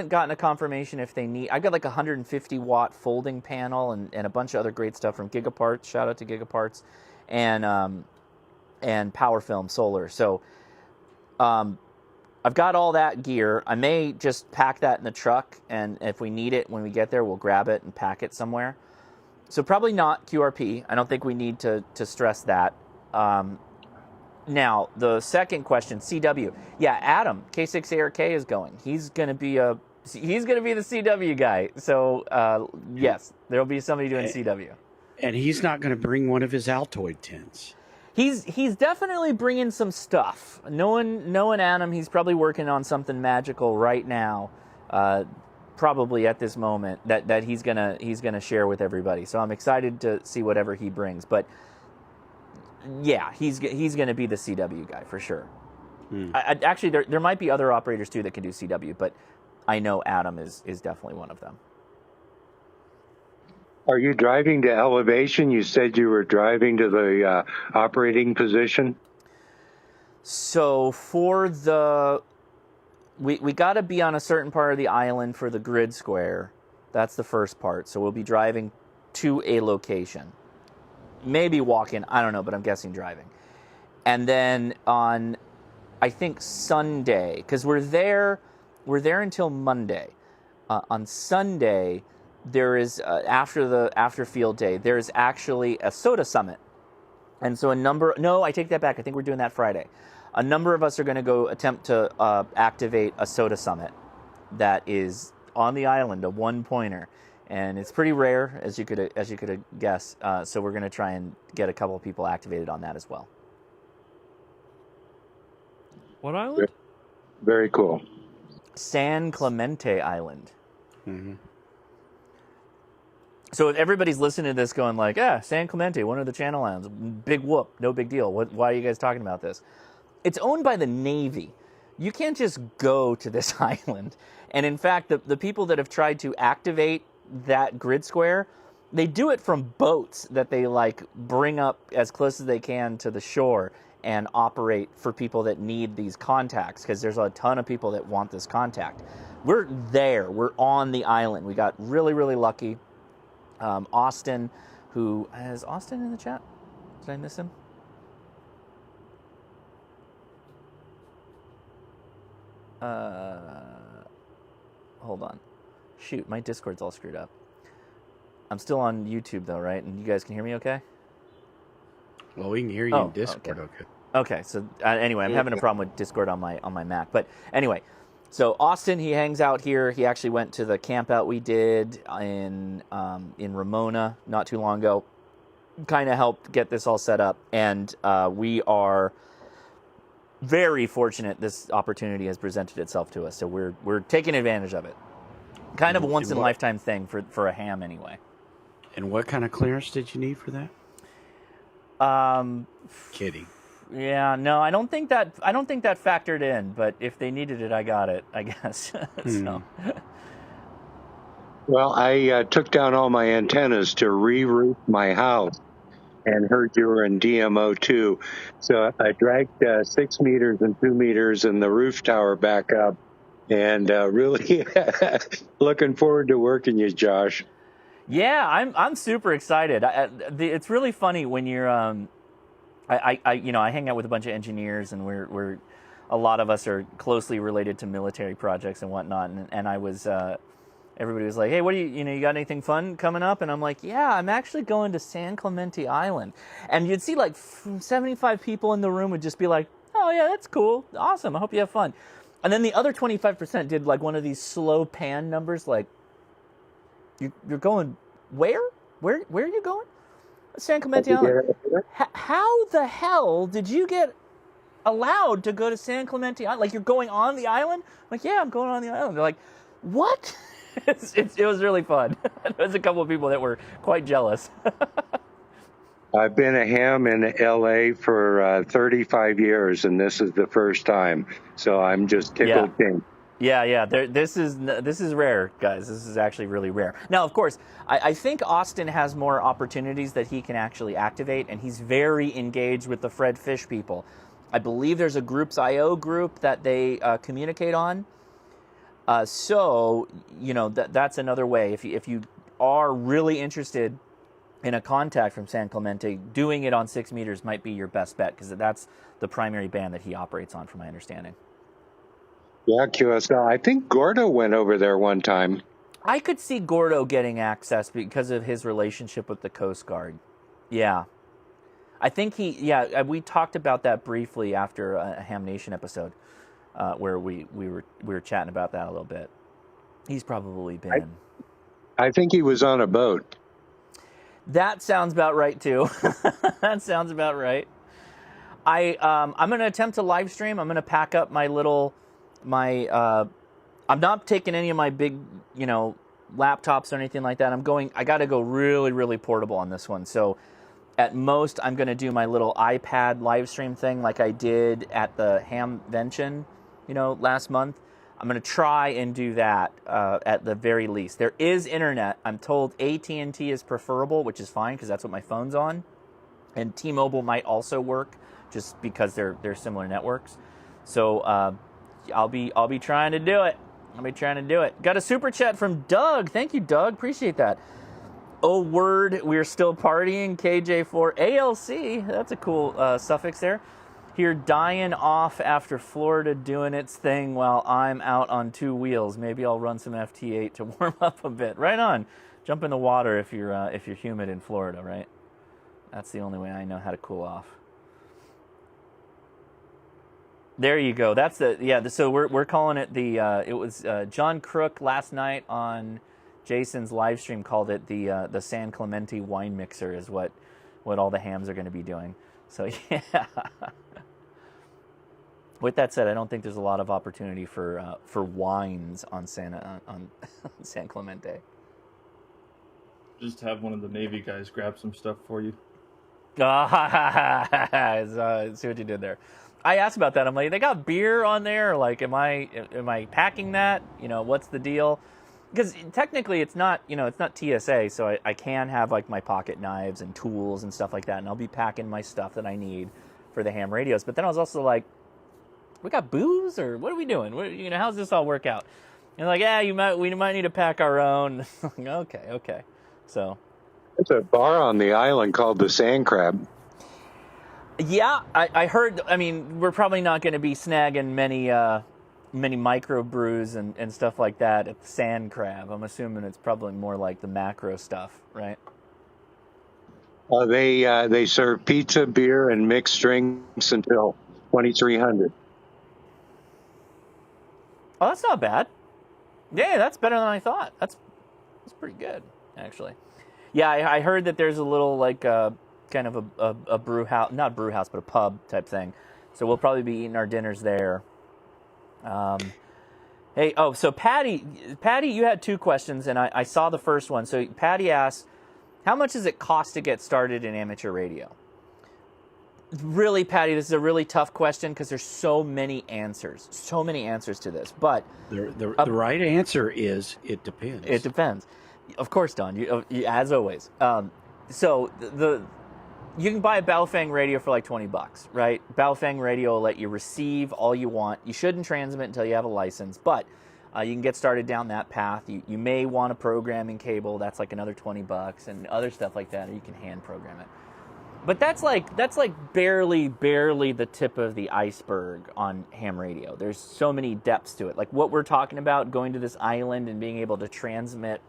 gotten a confirmation if they need. I got like a 150 watt folding panel and a bunch of other great stuff from Gigaparts. Shout out to Gigaparts, and Power Film Solar. So, I've got all that gear. I may just pack that in the truck, and if we need it when we get there, we'll grab it and pack it somewhere. So probably not QRP. I don't think we need to stress that. Now, the second question, CW. Yeah, Adam, K6ARK is going. He's going to be the CW guy. So, yes, there'll be somebody doing CW. And he's not going to bring one of his Altoid tents. He's definitely bringing some stuff. Knowing Adam, he's probably working on something magical right now, probably at this moment that he's gonna share with everybody. So I'm excited to see whatever he brings. But yeah, he's gonna be the CW guy for sure. Actually, there might be other operators too that can do CW, but I know Adam is definitely one of them. Are you driving to elevation? You said you were driving to the operating position. So for we got to be on a certain part of the island for the grid square. That's the first part. So we'll be driving to a location. Maybe walking, I don't know, but I'm guessing driving. And then on, I think Sunday, because we're there until Monday. On Sunday, there is after field day, there is actually a soda summit, and so I take that back. I think we're doing that Friday. A number of us are going to go attempt to activate a soda summit that is on the island, a one-pointer, and it's pretty rare, as you could guess. So we're going to try and get a couple of people activated on that as well. What island? Very cool. San Clemente Island. Mm-hmm. So if everybody's listening to this going like, San Clemente, one of the Channel Islands, big whoop, no big deal. Why are you guys talking about this? It's owned by the Navy. You can't just go to this island. And in fact, the people that have tried to activate that grid square, they do it from boats that they bring up as close as they can to the shore and operate for people that need these contacts, because there's a ton of people that want this contact. We're there. We're on the island. We got really, really lucky. Austin, is Austin in the chat? Did I miss him? Hold on. Shoot, my Discord's all screwed up. I'm still on YouTube though, right? And you guys can hear me okay? Well, we can hear you in Discord, okay. Okay, so anyway, I'm having a problem with Discord on my Mac. But anyway, so Austin, he hangs out here. He actually went to the camp out we did in Ramona not too long ago. Kind of helped get this all set up, and we are very fortunate this opportunity has presented itself to us. So we're taking advantage of it. Kind of a once in a lifetime thing for a ham anyway. And what kind of clearance did you need for that? Kidding. Yeah, no, I don't think that factored in, but if they needed it, I got it, I guess. So. Well, I took down all my antennas to re-roof my house and heard you were in DMO too. So I dragged 6 meters and 2 meters and the roof tower back up, and really looking forward to working you, Josh. Yeah, I'm super excited. It's really funny when you're I hang out with a bunch of engineers, and we're a lot of us are closely related to military projects and whatnot, and I was everybody was like, hey, what do you got anything fun coming up? And I'm like, yeah, I'm actually going to San Clemente Island. And you'd see 75 people in the room would just be like, oh yeah, that's cool, awesome, I hope you have fun. And then the other 25% did one of these slow pan numbers, like, you're going where are you going? San Clemente Island. How the hell did you get allowed to go to San Clemente Island? You're going on the island? I'm like, yeah, I'm going on the island. They're like, what? It was really fun. There was a couple of people that were quite jealous. I've been a ham in LA for 35 years, and this is the first time. So I'm just tickled pink. Yeah. This is rare, guys. This is actually really rare. Now, of course, I think Austin has more opportunities that he can actually activate, and he's very engaged with the Fred Fish people. I believe there's a Groups.io group that they communicate on. So, that's another way. If you are really interested in a contact from San Clemente, doing it on 6 meters might be your best bet, because that's the primary band that he operates on, from my understanding. Yeah, QSL. I think Gordo went over there one time. I could see Gordo getting access because of his relationship with the Coast Guard. Yeah. I think we talked about that briefly after a Ham Nation episode, where we were chatting about that a little bit. He's probably been. I think he was on a boat. That sounds about right too. That sounds about right. I'm going to attempt to live stream. I'm going to pack up I'm not taking any of my big, laptops or anything like that. I got to go really, really portable on this one. So at most, I'm going to do my little iPad live stream thing like I did at the Hamvention, last month. I'm going to try and do that at the very least. There is internet. I'm told AT&T is preferable, which is fine because that's what my phone's on. And T-Mobile might also work just because they're similar networks. So I'll be trying to do it. Got a super chat from Doug. Thank you, Doug. Appreciate that. Oh, word, we're still partying. KJ4 ALC. That's a cool suffix there. Here, dying off after Florida doing its thing while I'm out on two wheels. Maybe I'll run some FT8 to warm up a bit. Right on. Jump in the water if you're humid in Florida, right? That's the only way I know how to cool off. There you go. That's so we're calling it the. It was John Crook last night on Jason's live stream called it the San Clemente wine mixer is what all the hams are going to be doing. So yeah. With that said, I don't think there's a lot of opportunity for wines on San Clemente. Just have one of the Navy guys grab some stuff for you. See what you did there. I asked about that. I'm like, they got beer on there? Like, am I packing that? What's the deal? Because technically it's not TSA, so I can have like my pocket knives and tools and stuff like that, and I'll be packing my stuff that I need for the ham radios. But then I was also like, we got booze, or what are we doing? How's this all work out? And like, we might need to pack our own. Okay. So there's a bar on the island called the Sand Crab. Yeah, I heard. I mean, we're probably not going to be snagging many micro brews and stuff like that at the Sand Crab. I'm assuming it's probably more like the macro stuff, right? They serve pizza, beer, and mixed drinks until 2300. Oh, that's not bad. Yeah, that's better than I thought. That's pretty good, actually. Yeah, I heard that there's a little like kind of a brew house, not brew house, but a pub type thing. So we'll probably be eating our dinners there. So Patty, you had two questions, and I saw the first one. So Patty asked, how much does it cost to get started in amateur radio? Really, Patty, this is a really tough question because there's so many answers to this. But the right answer is it depends. It depends. Of course, Don, you as always. So you can buy a Baofeng radio for like $20, right? Baofeng radio will let you receive all you want. You shouldn't transmit until you have a license, but you can get started down that path. You may want a programming cable. That's like another $20 and other stuff like that, or you can hand program it. But that's like barely the tip of the iceberg on ham radio. There's so many depths to it. Like what we're talking about, going to this island and being able to transmit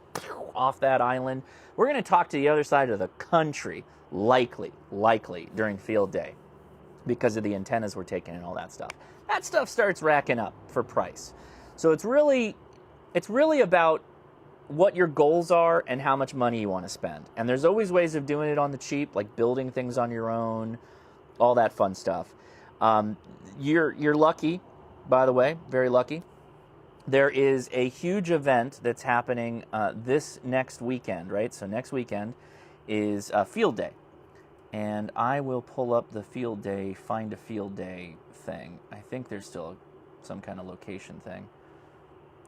off that island. We're going to talk to the other side of the country, likely during field day, because of the antennas we're taking and all that stuff. That stuff starts racking up for price. So it's really about what your goals are and how much money you want to spend. And there's always ways of doing it on the cheap, like building things on your own, all that fun stuff. You're lucky, by the way, very lucky. There is a huge event that's happening this next weekend, right? So next weekend is field day. And I will pull up the field day, find a field day thing. I think there's still some kind of location thing.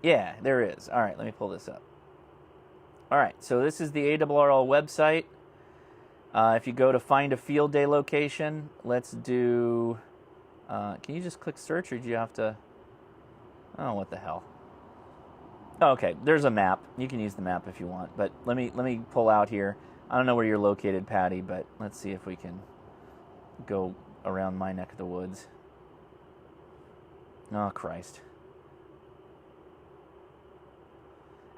Yeah, there is. All right, let me pull this up. All right, so this is the ARRL website. If you go to find a field day location, let's do, can you just click search, or do you have to, oh, what the hell. Okay, there's a map. You can use the map if you want, but let me pull out here. I don't know where you're located, Patty, but let's see if we can go around my neck of the woods. Oh, Christ.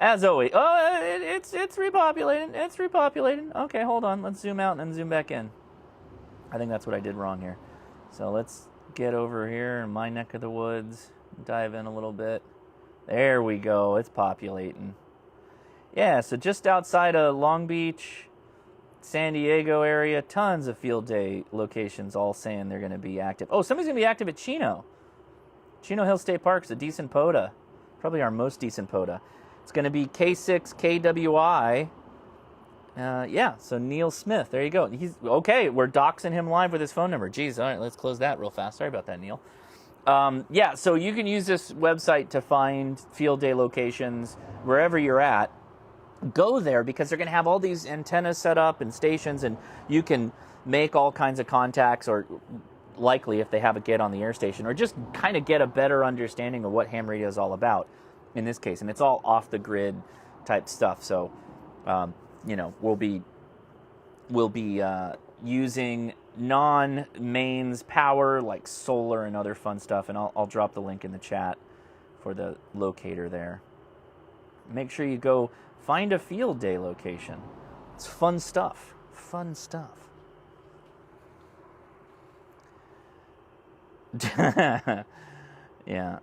As always. Oh, it's repopulating. It's repopulating. Okay, hold on. Let's zoom out and then zoom back in. I think that's what I did wrong here. So let's get over here in my neck of the woods. Dive in a little bit. There we go. It's populating. Yeah, so just outside of Long Beach, San Diego area, tons of field day locations all saying they're going to be active. Oh, somebody's going to be active at Chino. Chino Hill State Park's a decent POTA. Probably our most decent POTA. It's going to be K6 KWI. Yeah, so Neil Smith. There you go. He's okay. We're doxing him live with his phone number. Jeez, all right, let's close that real fast. Sorry about that, Neil. Yeah, so you can use this website to find field day locations wherever you're at. Go there because they're going to have all these antennas set up and stations, and you can make all kinds of contacts, or likely if they have a get on the air station, or just kind of get a better understanding of what ham radio is all about in this case. And it's all off the grid type stuff. So, you know, we'll be using non-mains power like solar and other fun stuff. And I'll drop the link in the chat for the locator there. Make sure you go find a field day location. It's fun stuff. Fun stuff. Yeah.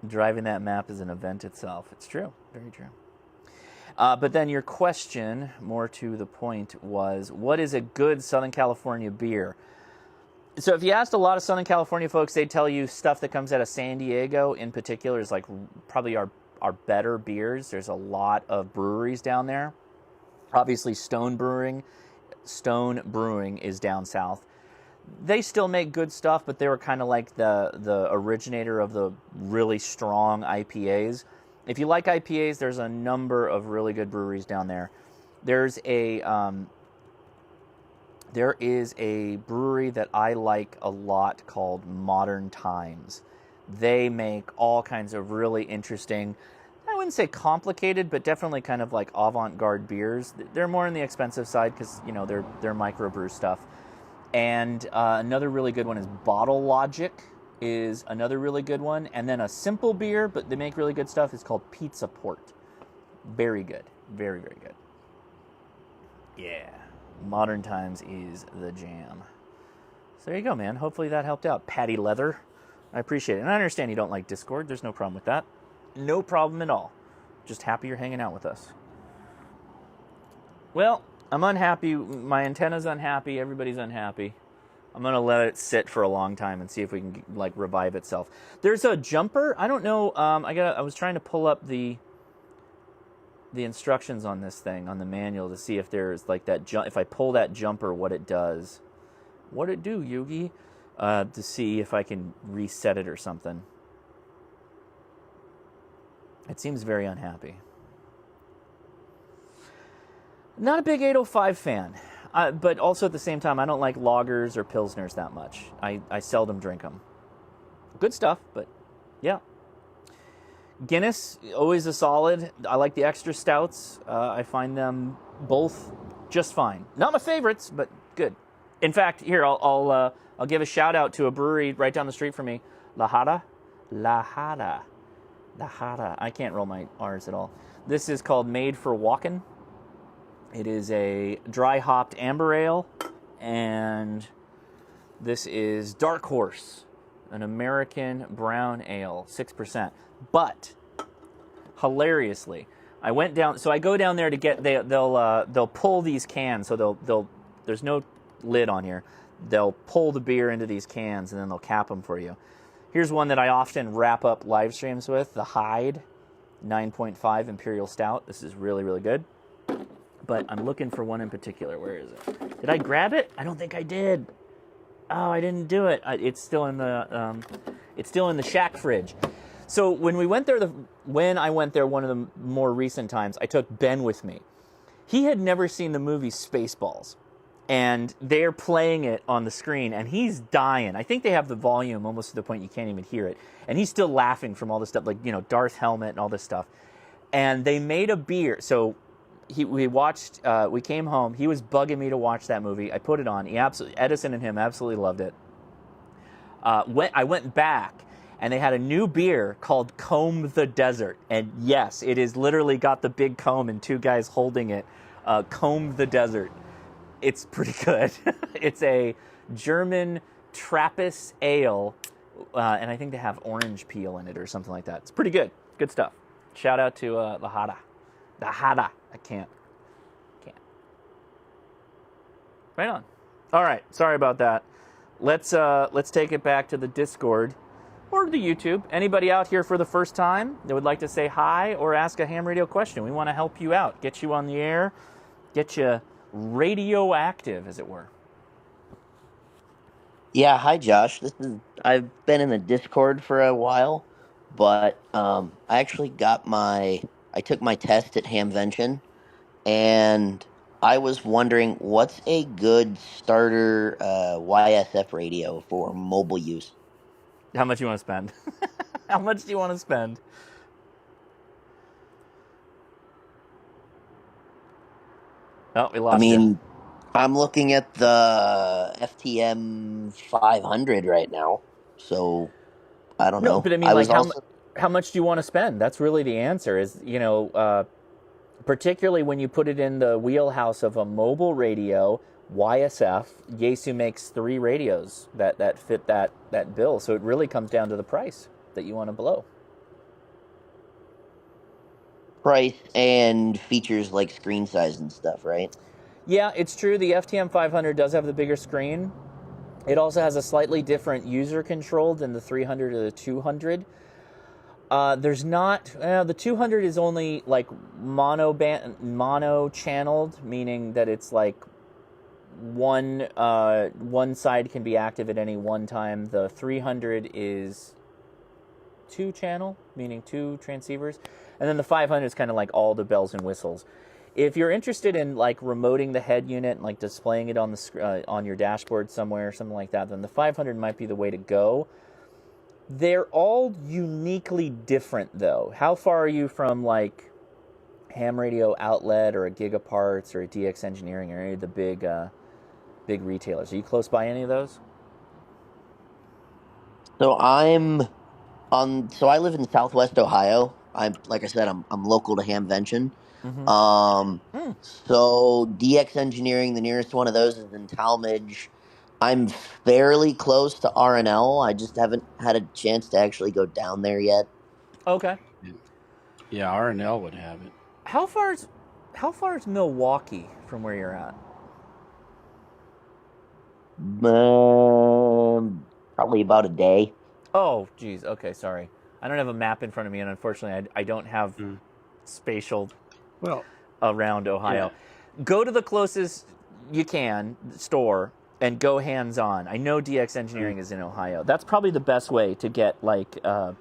Driving that map is an event itself. It's true. Very true. But then your question, more to the point, was what is a good Southern California beer? So if you asked a lot of Southern California folks, they'd tell you stuff that comes out of San Diego in particular is like probably our better beers. There's a lot of breweries down there. Obviously Stone Brewing is down south. They still make good stuff, but they were kind of like the originator of the really strong IPAs. If you like IPAs, there's a number of really good breweries down there. There is a brewery that I like a lot called Modern Times. They make all kinds of really interesting, I wouldn't say complicated, but definitely kind of like avant-garde beers. They're more on the expensive side because, you know, they're microbrew stuff. And another really good one is Bottle Logic is another really good one. And then a simple beer, but they make really good stuff, is called Pizza Port. Very good. Very, very good. Yeah. Modern Times is the jam. So there you go, man. Hopefully that helped out. Patty Leather. I appreciate it. And I understand you don't like Discord. There's no problem with that. No problem at all. Just happy you're hanging out with us. Well, I'm unhappy. My antenna's unhappy. Everybody's unhappy. I'm going to let it sit for a long time and see if we can, like, revive itself. There's a jumper. I don't know. I was trying to pull up the instructions on this thing, on the manual, to see if there's, like, that if I pull that jumper, what it does. What'd it do, Yugi? To see if I can reset it or something. It seems very unhappy. Not a big 805 fan, but also at the same time, I don't like lagers or pilsners that much. I seldom drink them. Good stuff, but yeah. Guinness, always a solid. I like the extra stouts. I find them both just fine. Not my favorites, but good. In fact, here, I'll give a shout out to a brewery right down the street from me, La Jara. I can't roll my R's at all. This is called Made for Walkin'. It is a dry hopped amber ale, and this is Dark Horse, an American brown ale, 6%. But hilariously, I went down. So I go down there to get. They'll pull these cans. So they'll. There's no lid on here. They'll pull the beer into these cans and then they'll cap them for you. Here's one that I often wrap up live streams with, the Hyde 9.5 Imperial Stout. This is really, really good. But I'm looking for one in particular. Where is it? Did I grab it? I don't think I did. Oh, I didn't do it. It's still in the shack fridge. So when I went there, one of the more recent times, I took Ben with me. He had never seen the movie Spaceballs. And they're playing it on the screen, and he's dying. I think they have the volume almost to the point you can't even hear it. And he's still laughing from all this stuff, like, you know, Darth helmet and all this stuff. And they made a beer. So we came home. He was bugging me to watch that movie. I put it on. Edison and him absolutely loved it. I went back, and they had a new beer called Comb the Desert. And yes, it is literally got the big comb and two guys holding it. Comb the Desert. It's pretty good. It's a German Trappist ale, and I think they have orange peel in it or something like that. It's pretty good. Good stuff. Shout out to the Hada. The Hada. I can't. Right on. All right. Sorry about that. Let's take it back to the Discord or the YouTube. Anybody out here for the first time that would like to say hi or ask a ham radio question? We want to help you out, get you on the air, get you radioactive, as it were. Yeah, hi Josh. I've been in the Discord for a while, but I actually I took my test at Hamvention, and I was wondering what's a good starter YSF radio for mobile use. How much you want to spend? How much do you want to spend? Oh, we lost you. I'm looking at the FTM 500 right now, so I don't know. But I mean, how much do you want to spend? That's really the answer. Is particularly when you put it in the wheelhouse of a mobile radio, YSF. Yaesu makes 3 radios that fit that bill, so it really comes down to the price that you want to blow. Price and features like screen size and stuff, right? Yeah, it's true. The FTM 500 does have the bigger screen. It also has a slightly different user control than the 300 or the 200. There's not... the 200 is only like mono channeled, meaning that it's like one side can be active at any one time. The 300 is 2 channel, meaning 2 transceivers. And then the 500 is kind of like all the bells and whistles. If you're interested in like remoting the head unit and like displaying it on the on your dashboard somewhere or something like that, then the 500 might be the way to go. They're all uniquely different though. How far are you from like Ham Radio Outlet or a Gigaparts or a DX Engineering or any of the big retailers? Are you close by any of those? So I live in Southwest Ohio. Like I said, I'm local to Hamvention. Mm-hmm. So DX Engineering, the nearest one of those is in Talmadge. I'm fairly close to RNL. I just haven't had a chance to actually go down there yet. Okay. Yeah, RNL would have it. How far is Milwaukee from where you're at? Probably about a day. Oh, geez. Okay, sorry. I don't have a map in front of me, and unfortunately, I don't have spatial around Ohio. Yeah. Go to the closest you can store and go hands-on. I know DX Engineering is in Ohio. That's probably the best way to get like, a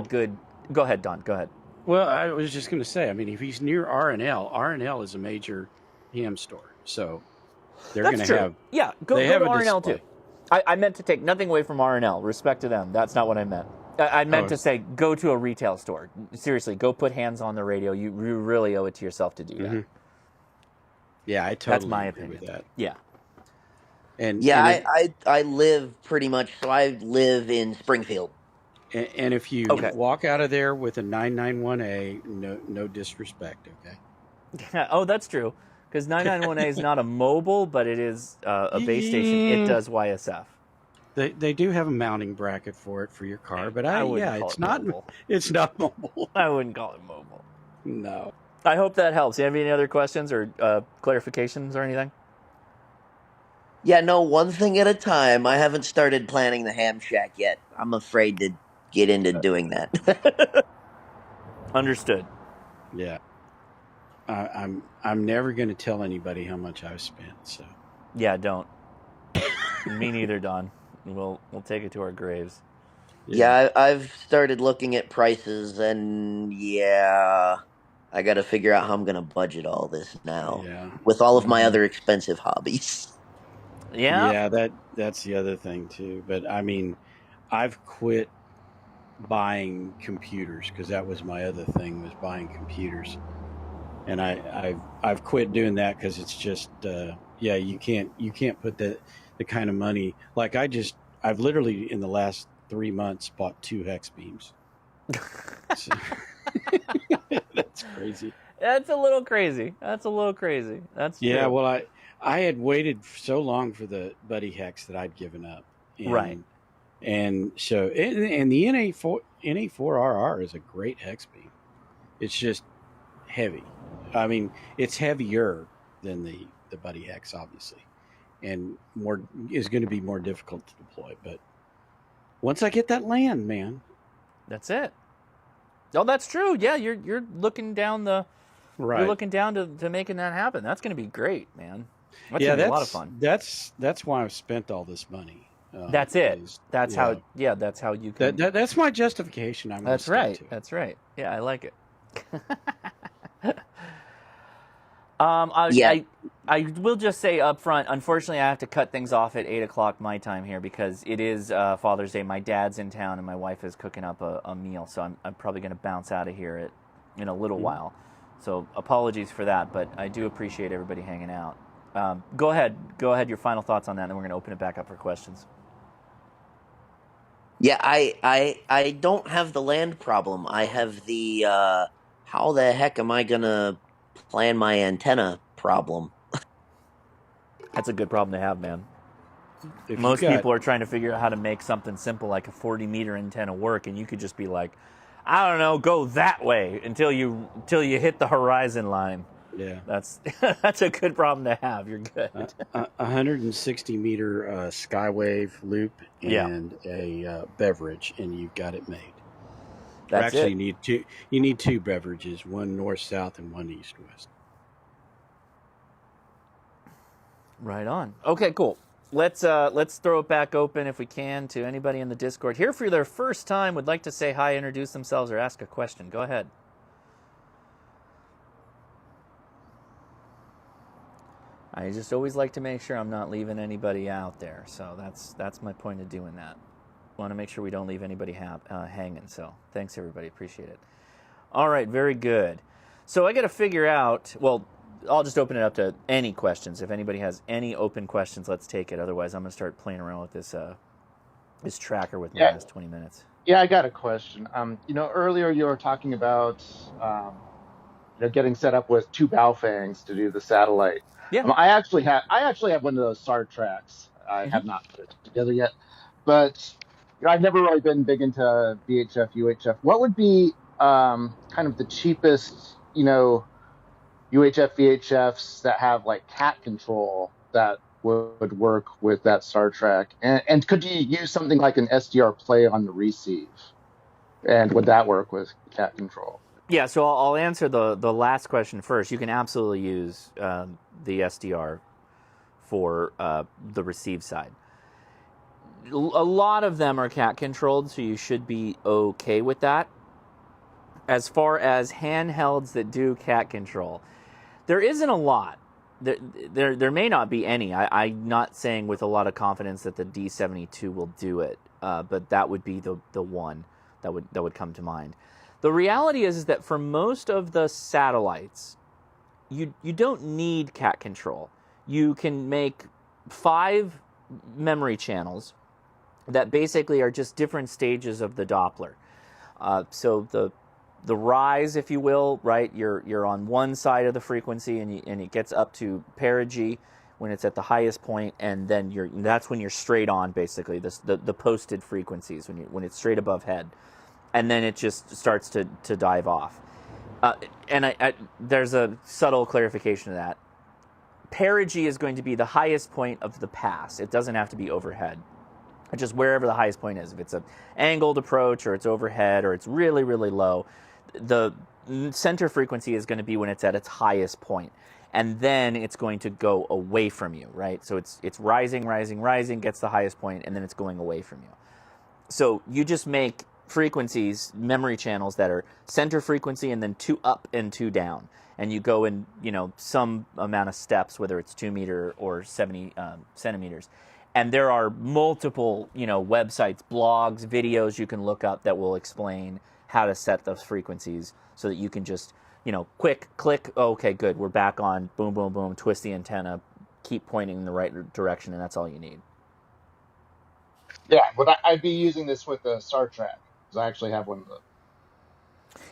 good. Go ahead, Don. Go ahead. Well, I was just going to say. I mean, if he's near RNL is a major ham store, so they're going to have. Yeah, go to RNL too. I meant to take nothing away from RNL. Respect to them. That's not what I meant. I meant to say go to a retail store. Seriously, go put hands on the radio. You really owe it to yourself to do that. Yeah, I totally That's my agree opinion. with that. Yeah. I live pretty much, so I live in Springfield. And if you walk out of there with a 991A, no disrespect, okay? Oh, that's true. Because 991A is not a mobile, but it is a base station. It does YSF. They do have a mounting bracket for it for your car, but it's not mobile. I wouldn't call it mobile. No. I hope that helps. Do you have any other questions or clarifications or anything? Yeah, no, one thing at a time. I haven't started planning the ham shack yet. I'm afraid to get into doing that. Understood. Yeah. I'm never going to tell anybody how much I've spent. So. Yeah, don't. Me neither, Don. We'll take it to our graves. Yeah, I've started looking at prices, and I got to figure out how I'm going to budget all this now. Yeah. With all of my other expensive hobbies. Yeah. Yeah, that's the other thing too. But I mean, I've quit buying computers because that was my other thing, was buying computers. And I've quit doing that because it's just you can't put the kind of money, like I've literally in the last 3 months bought 2 hex beams. So, that's crazy. That's a little crazy. That's That's Yeah, true. well, I had waited so long for the buddy hex that I'd given up. And, Right. And so, and the NA4RR is a great hex beam. It's just heavy. I mean, it's heavier than the buddy hex, obviously, and is going to be more difficult to deploy. But once I get that land, man, that's it. Oh, that's true. Yeah, you're looking down right. You're looking down to making that happen. That's going to be great, man. That's yeah, going to be a lot of fun. That's why I've spent all this money. That's it. That's how. Yeah, that's how you can. That's my justification. That's right. That's right. Yeah, I like it. I will just say up front, unfortunately, I have to cut things off at 8 o'clock my time here because it is Father's Day. My dad's in town and my wife is cooking up a meal, so I'm probably going to bounce out of here in a little while. So apologies for that, but I do appreciate everybody hanging out. Go ahead, your final thoughts on that, and then we're going to open it back up for questions. Yeah, I don't have the land problem. I have the how the heck am I gonna plan my antenna problem. That's a good problem to have, man. Most people are trying to figure out how to make something simple like a 40-meter antenna work, and you could just be like, I don't know, go that way until you hit the horizon line. Yeah, that's a good problem to have. You're good. 160-meter skywave loop and a beverage, and you've got it made. That's actually it. You need 2 beverages, one north-south and one east-west. Right on. Okay, cool. Let's throw it back open if we can to anybody in the Discord here for their first time would like to say hi, introduce themselves, or ask a question. Go ahead. I just always like to make sure I'm not leaving anybody out there, so that's my point of doing that. Want to make sure we don't leave anybody hanging. So thanks everybody, appreciate it. All right, very good. So I got to figure out. Well, I'll just open it up to any questions. If anybody has any open questions, let's take it. Otherwise, I'm gonna start playing around with this tracker with my last 20 minutes. Yeah, I got a question. Earlier you were talking about getting set up with 2 bow fangs to do the satellite. Yeah. I actually have one of those SARCTRACs. I have not put it together yet, but I've never really been big into VHF, UHF. What would be kind of the cheapest, UHF, VHFs that have like cat control that would work with that SARCTRAC? And could you use something like an SDR play on the receive? And would that work with cat control? Yeah, so I'll answer the last question first. You can absolutely use the SDR for the receive side. A lot of them are cat controlled, so you should be okay with that. As far as handhelds that do cat control, there isn't a lot. There may not be any. I'm not saying with a lot of confidence that the D72 will do it, but that would be the one that would come to mind. The reality is that for most of the satellites, you don't need cat control. You can make 5 memory channels that basically are just different stages of the Doppler. So the rise, if you will, right? You're on one side of the frequency, and it gets up to perigee when it's at the highest point, and then that's when you're straight on, basically the posted frequencies when it's straight above head, and then it just starts to dive off. And there's a subtle clarification of that. Perigee is going to be the highest point of the pass. It doesn't have to be overhead. It's just wherever the highest point is. If it's an angled approach, or it's overhead, or it's really, really low, the center frequency is going to be when it's at its highest point. And then it's going to go away from you, right? So it's rising, gets the highest point, and then it's going away from you. So you just make frequencies, memory channels that are center frequency and then 2 up and 2 down. And you go in, some amount of steps, whether it's 2 meter or 70 centimeters. And there are multiple, websites, blogs, videos you can look up that will explain how to set those frequencies so that you can just, quick, click, okay, good, we're back on, boom, boom, boom, twist the antenna, keep pointing in the right direction, and that's all you need. Yeah, but I'd be using this with the SARCTRAC because I actually have one of those.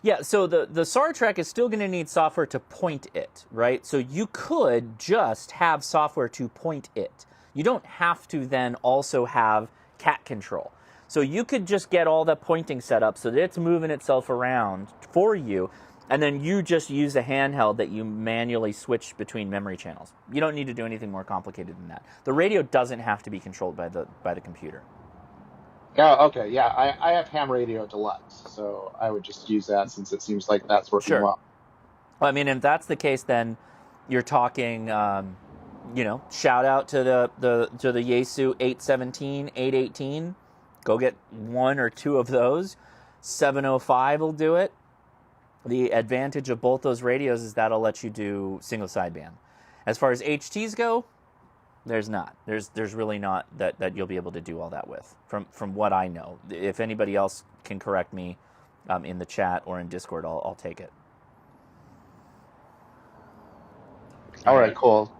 Yeah, so the SARCTRAC is still going to need software to point it, right? So you could just have software to point it. You don't have to then also have cat control. So you could just get all the pointing set up so that it's moving itself around for you, and then you just use a handheld that you manually switch between memory channels. You don't need to do anything more complicated than that. The radio doesn't have to be controlled by the computer. Oh, okay, yeah. I have ham radio deluxe, so I would just use that since it seems like that's working Sure. well. Well, I mean, if that's the case, then you're talking, shout out to the Yaesu 817, 818. Go get one or two of those. 705 will do it. The advantage of both those radios is that'll let you do single sideband. As far as HTs go, there's not. There's really not that you'll be able to do all that with, from what I know. If anybody else can correct me in the chat or in Discord, I'll take it. All right, cool.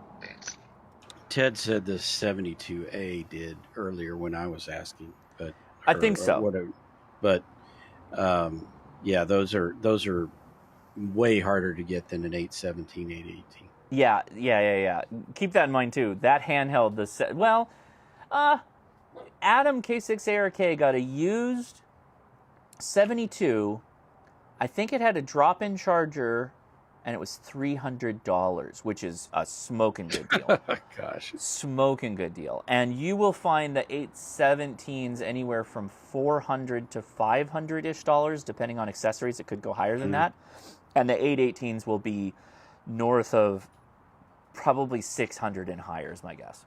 Ted said the 72A did earlier when I was asking, but I think so. Yeah, those are way harder to get than an 817, 818. Yeah. Keep that in mind too. That handheld, Adam K6ARK got a used 72. I think it had a drop-in charger, and it was $300, which is a smoking good deal. Gosh. Smoking good deal. And you will find the 817s anywhere from $400 to $500-ish dollars, depending on accessories. It could go higher than that. And the 818s will be north of probably 600 and higher is my guess.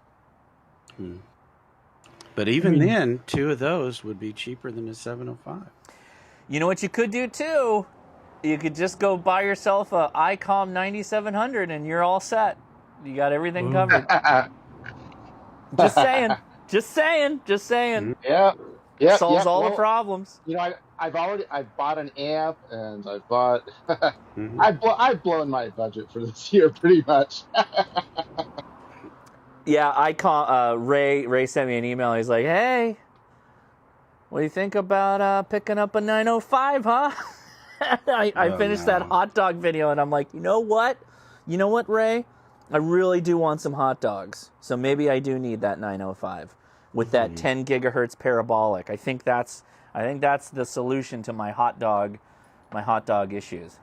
But even then, two of those would be cheaper than a 705. You know what you could do too? You could just go buy yourself a ICOM 9700 and you're all set. You got everything covered. Just saying. Yeah. Solves all the problems. You know, I've bought an amp and I've bought I've blown my budget for this year pretty much. Yeah, Ray sent me an email. He's like, "Hey, what do you think about picking up a 905, huh?" I finished that hot dog video and I'm like, you know what, Ray? I really do want some hot dogs. So maybe I do need that 905 with that 10 gigahertz parabolic. I think that's the solution to my hot dog issues.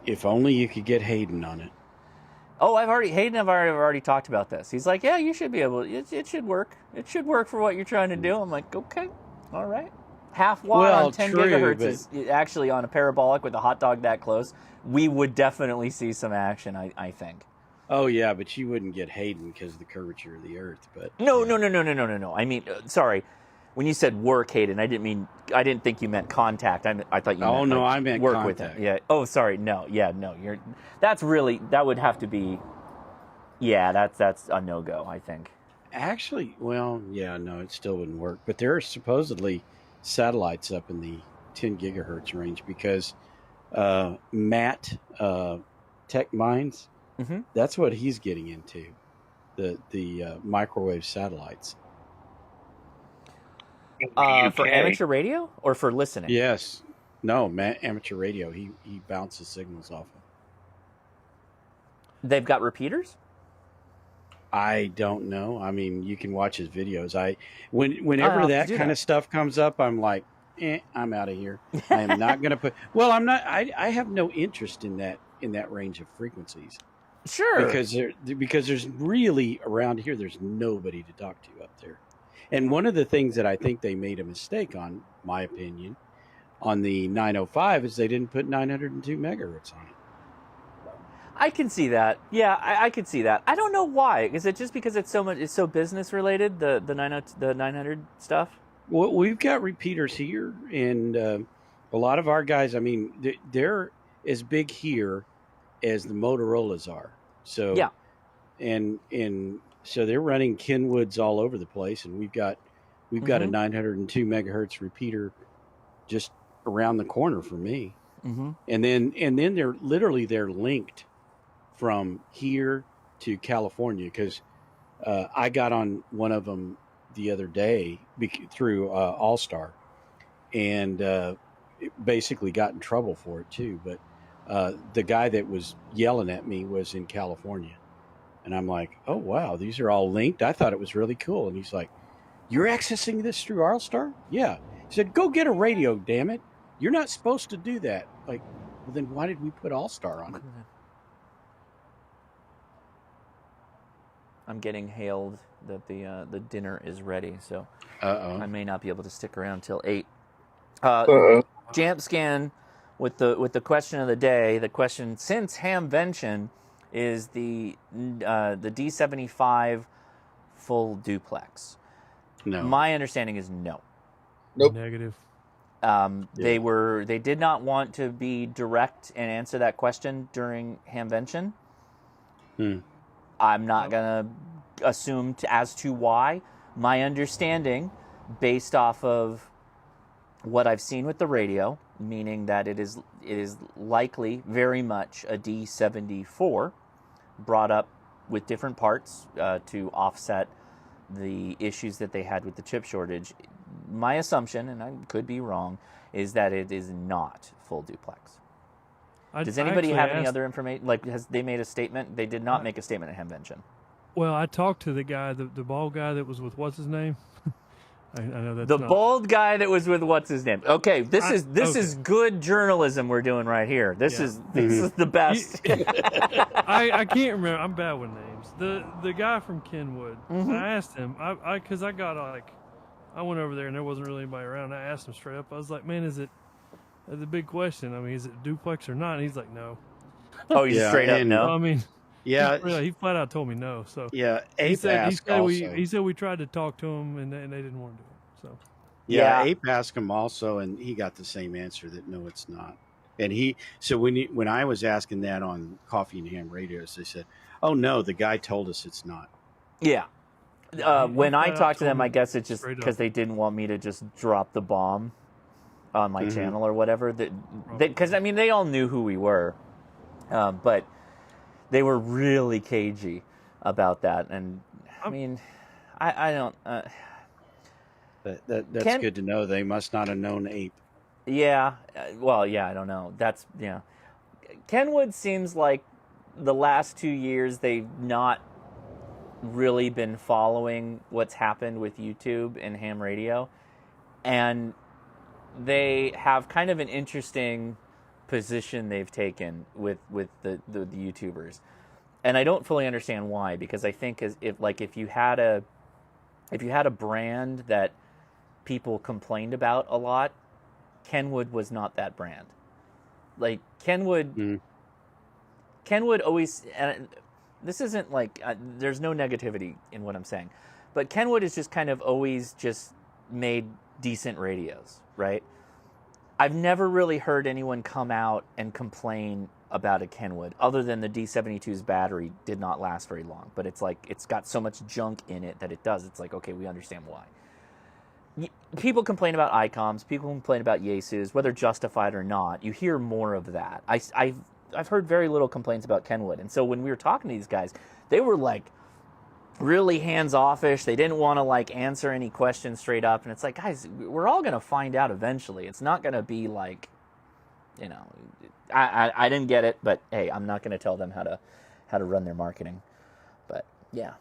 If only you could get Hayden on it. Oh, I've already talked about this. He's like, yeah, you should be able. It should work. It should work for what you're trying to do. I'm like, okay, all right. Half watt on 10 gigahertz is actually on a parabolic with a hot dog that close. We would definitely see some action, I think. Oh yeah, but you wouldn't get Hayden because of the curvature of the Earth. But no. I mean, sorry. When you said work, Hayden, I didn't think you meant contact. I thought you meant. Oh no, I meant work contact. with him. Yeah. Oh, sorry. No. Yeah. No. That would have to be. Yeah. That's a no-go, I think. Actually, well, yeah, no, it still wouldn't work. But there are supposedly satellites up in the 10 gigahertz range because Matt Tech Minds, that's what he's getting into, the microwave satellites. For amateur radio or for listening? Yes. No, amateur radio. He bounces signals off of. They've got repeaters? I don't know. I mean, you can watch his videos. Whenever that kind of stuff comes up, I'm like, I'm out of here. I am not going to put. Well, I'm not. I have no interest in that range of frequencies. Sure. Because there's really around here, there's nobody to talk to up there. And one of the things that I think they made a mistake on, my opinion, on the 905 is they didn't put 902 megahertz on it. I can see that. Yeah, I could see that. I don't know why. Is it just because it's so business related, the 900 stuff? Well, we've got repeaters here, and a lot of our guys, I mean, they're as big here as the Motorola's are. So yeah, and so they're running Kenwoods all over the place, and we've got a 902 megahertz repeater just around the corner for me. And then they're linked from here to California because I got on one of them the other day through All-Star, and basically got in trouble for it too. But the guy that was yelling at me was in California, and I'm like, oh wow, these are all linked. I thought it was really cool. And he's like, you're accessing this through All-Star? Yeah. He said, go get a radio, damn it. You're not supposed to do that. Like, well, then why did we put All-Star on it? I'm getting hailed that the dinner is ready, so I may not be able to stick around till 8. Jamp Scan with the question of the day. The question, since Hamvention is the D75 full duplex. No. My understanding is no. Nope. Negative. They did not want to be direct and answer that question during Hamvention. I'm not going to assume as to why. My understanding, based off of what I've seen with the radio, meaning that it is likely very much a D74 brought up with different parts to offset the issues that they had with the chip shortage. My assumption, and I could be wrong, is that it is not full duplex. Does anybody have any other information? Like, has they made a statement? They did not make a statement at Hamvention. Well, I talked to the guy, the bald guy that was with what's his name. I know that's the bald guy that was with what's his name. Okay, this is good journalism we're doing right here. This is the best. I can't remember. I'm bad with names. The guy from Kenwood. I asked him. Because I got I went over there and there wasn't really anybody around. I asked him straight up. I was like, man, is it? That's a big question. I mean, is it duplex or not? And he's like, no. Oh, he's straight up no. I mean, yeah, he flat out told me no. So yeah, he said we tried to talk to him and they didn't want to do it. So yeah, Ape asked him also, and he got the same answer that no, it's not. And when I was asking that on Coffee and Ham radios, they said, oh no, the guy told us it's not. Yeah. When I talked to them, I guess it's just because they didn't want me to just drop the bomb on my channel or whatever. Because I mean, they all knew who we were, but they were really cagey about that. And I mean, I don't. That's good to know. They must not have known Ape. Yeah. Well, yeah. I don't know. That's Kenwood seems like the last 2 years they've not really been following what's happened with YouTube and ham radio, and they have kind of an interesting position they've taken with the YouTubers, and I don't fully understand why, because I think if you had a brand that people complained about a lot, Kenwood was not that brand. Like Kenwood always, and this isn't like there's no negativity in what I'm saying, but Kenwood has just kind of always just made decent radios, right? I've never really heard anyone come out and complain about a Kenwood, other than the D72's battery did not last very long. But it's like it's got so much junk in it that it does. It's like, okay, we understand why. People complain about ICOMs, people complain about Yaesus, whether justified or not. You hear more of that. I've heard very little complaints about Kenwood. And so when we were talking to these guys, they were like really hands-offish. They didn't want to like answer any questions straight up. And it's like, guys, we're all going to find out eventually. It's not going to be like, I didn't get it, but hey, I'm not going to tell them how to run their marketing. But yeah.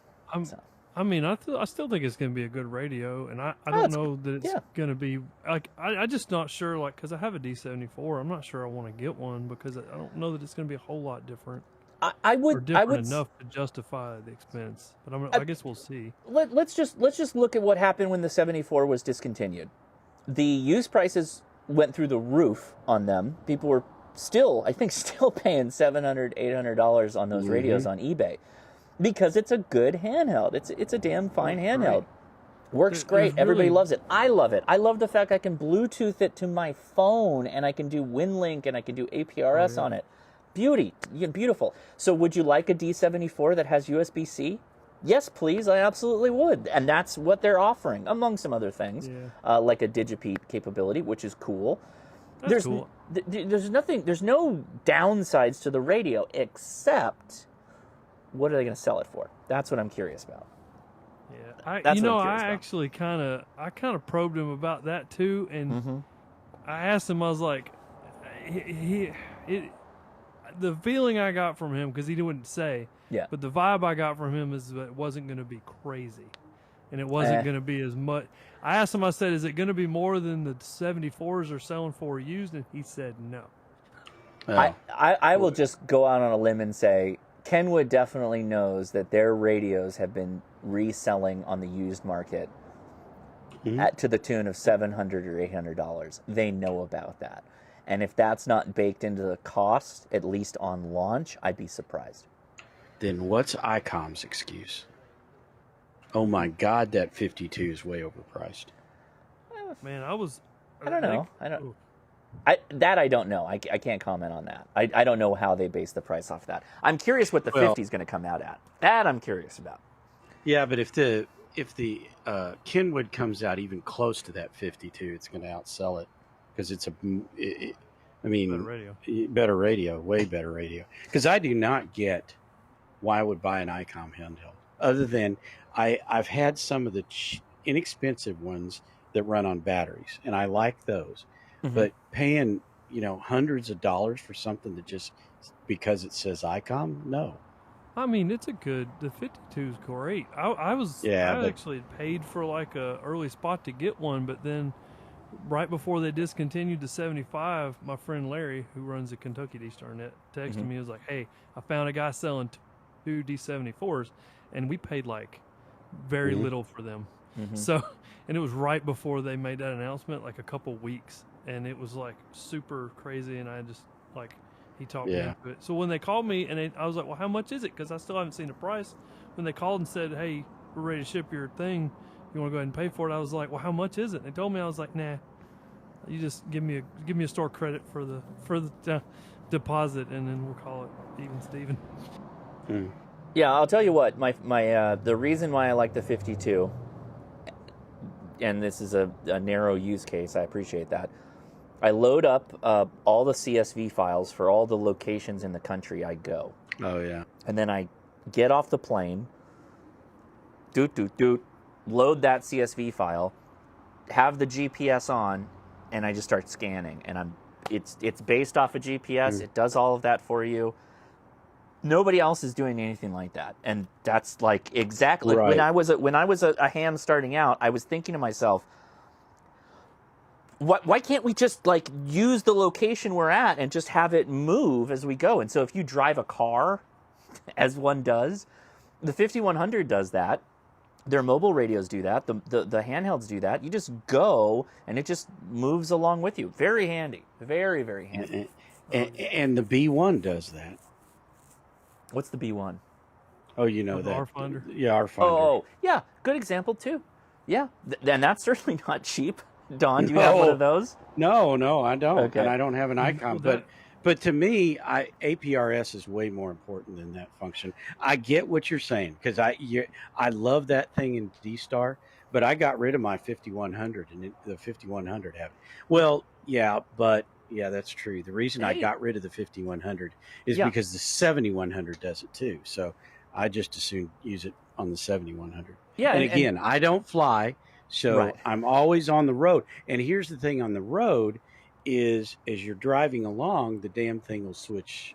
I mean, I still think it's going to be a good radio, and I don't know that it's going to be like I just not sure, like, because I have a D74. I'm not sure I want to get one because I don't know that it's going to be a whole lot different. I would enough to justify the expense, but I guess we'll see. Let's just look at what happened when the 74 was discontinued. The used prices went through the roof on them. People were still paying $700, $800 on those radios on eBay. Because it's a good handheld. It's a damn fine handheld. Works great. Everybody loves it. I love it. I love the fact I can Bluetooth it to my phone, and I can do WinLink, and I can do APRS on it. Beautiful. So would you like a D74 that has USB-C? Yes, please. I absolutely would. And that's what they're offering, among some other things, like a Digipeat capability, which is cool. There's no downsides to the radio except, what are they going to sell it for? That's what I'm curious about. I That's what I'm curious I about. actually kind of probed him about that too, and I asked him. I was like, the feeling I got from him, because he wouldn't say, Yeah. but the vibe I got from him is that it wasn't going to be crazy, and it wasn't going to be as much. I asked him. I said, "Is it going to be more than the 74s are selling for used?" And he said, "No." I will just go out on a limb and say Kenwood definitely knows that their radios have been reselling on the used market to the tune of $700 or $800. They know about that. And if that's not baked into the cost, at least on launch, I'd be surprised. Then what's ICOM's excuse? Oh my God, that 52 is way overpriced. Man, I don't know. I don't know. I can't comment on that. I don't know how they base the price off that. I'm curious what the 50 is going to come out at. That I'm curious about. Yeah, but if the Kenwood comes out even close to that 52, it's going to outsell it because it's better radio, way better radio. Because I do not get why I would buy an ICOM handheld, other than I've had some of the inexpensive ones that run on batteries, and I like those. But paying, hundreds of dollars for something that just because it says ICOM, no. I mean, the 52 is great. I actually paid for like a early spot to get one, but then right before they discontinued the 75, my friend Larry, who runs the Kentucky D-Star net, texted me. He was like, "Hey, I found a guy selling 2 D74s, and we paid like very little for them." So, and it was right before they made that announcement, like a couple weeks. And it was like super crazy, and I just he talked me into it. So when they called me, and I was like, "Well, how much is it?" Because I still haven't seen the price. When they called and said, "Hey, we're ready to ship your thing. You want to go ahead and pay for it?" I was like, "Well, how much is it?" And they told me. I was like, "Nah, you just give me a store credit for the deposit, and then we'll call it even Steven." Yeah, I'll tell you what. My the reason why I like the 52, and this is a narrow use case. I appreciate that. I load up all the CSV files for all the locations in the country I go. Oh, yeah. And then I get off the plane, load that CSV file, have the GPS on, and I just start scanning. And it's based off of GPS. It does all of that for you. Nobody else is doing anything like that. And that's like exactly when I was a ham starting out, I was thinking to myself, why can't we just like use the location we're at and just have it move as we go? And so if you drive a car, as one does, the 5100 does that. Their mobile radios do that. The handhelds do that. You just go and it just moves along with you. Very handy. Very, very handy. And the B1 does that. What's the B1? Oh, you know that. RFinder. Yeah, RFinder. Oh, yeah. Good example too. Yeah, and that's certainly not cheap. Don, do you have one of those? No, I don't. Okay. And I don't have an ICOM. But to me, APRS is way more important than that function. I get what you're saying because I love that thing in D-Star, but I got rid of my 5100 and the 5100 have it. Well, yeah, but yeah, that's true. The reason I got rid of the 5100 is because the 7100 does it too. So I just assume use it on the 7100. Yeah, and again, I don't fly. So I'm always on the road. And here's the thing on the road is as you're driving along, the damn thing will switch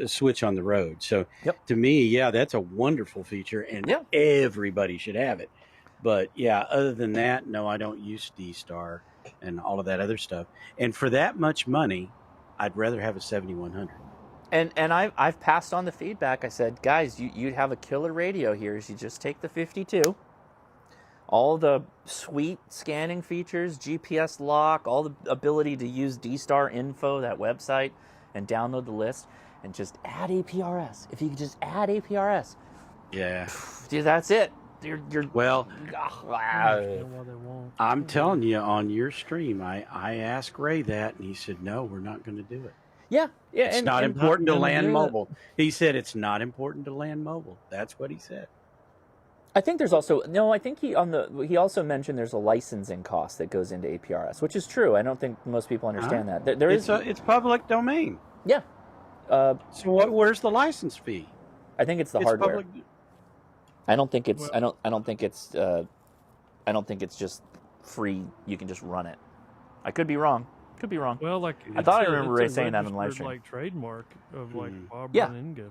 switch on the road. So to me, that's a wonderful feature and everybody should have it. But other than that, no, I don't use D-Star and all of that other stuff. And for that much money, I'd rather have a 7100. And I've passed on the feedback. I said, guys, you'd have a killer radio here is you just take the 52. All the sweet scanning features, GPS lock, all the ability to use D-Star info, that website, and download the list, and just add APRS. If you could just add APRS. Yeah. Dude, that's it. You're well, I'm telling you, on your stream, I asked Ray that, and he said, no, we're not going to do it. Yeah. It's not important to land mobile. He said it's not important to land mobile. That's what he said. I think there's also I think he also mentioned there's a licensing cost that goes into APRS, which is true. I don't think most people understand that. It's public domain. Yeah. So where's the license fee? I think it's the hardware. I don't think it's. I don't think it's. I don't think it's just free. You can just run it. I could be wrong. Could be wrong. Well, like I thought I remember Ray saying that on the live stream. Like trademark of like Bob Yeah. Reninga.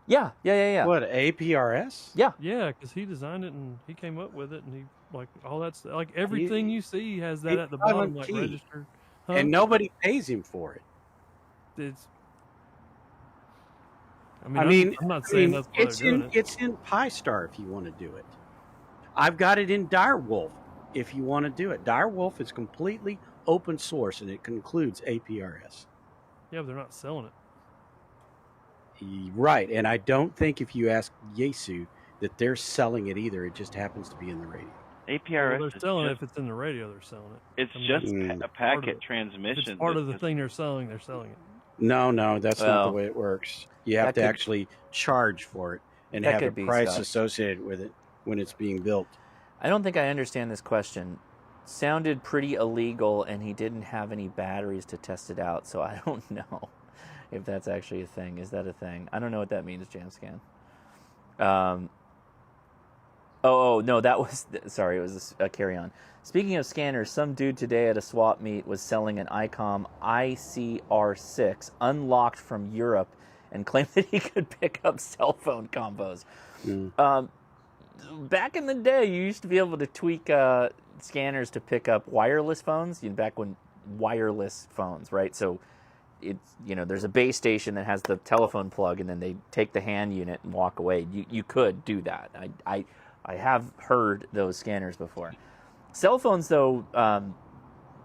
Yeah. What, APRS? Yeah. Yeah, because he designed it and he came up with it, and he like all that's like everything you see has that at the bottom, like key. registered. Huh? And nobody pays him for it. It's. I mean, I'm not saying that's why it's they're doing it. It's in PyStar if you want to do it. I've got it in Direwolf if you want to do it. Direwolf is completely open source and it includes APRS. Yeah, but they're not selling it. Right, and I don't think if you ask Yesu that they're selling it either. It just happens to be in the radio. APRS. Well, they're selling it if it's in the radio. They're selling it. It's just a packet transmission. If it's part of the thing they're selling it. No, that's not the way it works. You have to actually charge for it and have a price associated with it when it's being built. I don't think I understand this question. Sounded pretty illegal, and he didn't have any batteries to test it out, so I don't know if that's actually a thing. Is that a thing? I don't know what that means, Jamscan. No, that was... Sorry, it was a carry-on. Speaking of scanners, some dude today at a swap meet was selling an ICOM ICR6 unlocked from Europe and claimed that he could pick up cell phone combos. Back in the day, you used to be able to tweak scanners to pick up wireless phones, back when wireless phones, right? So it's, there's a base station that has the telephone plug, and then they take the hand unit and walk away. You could do that. I have heard those scanners before. Cell phones, though,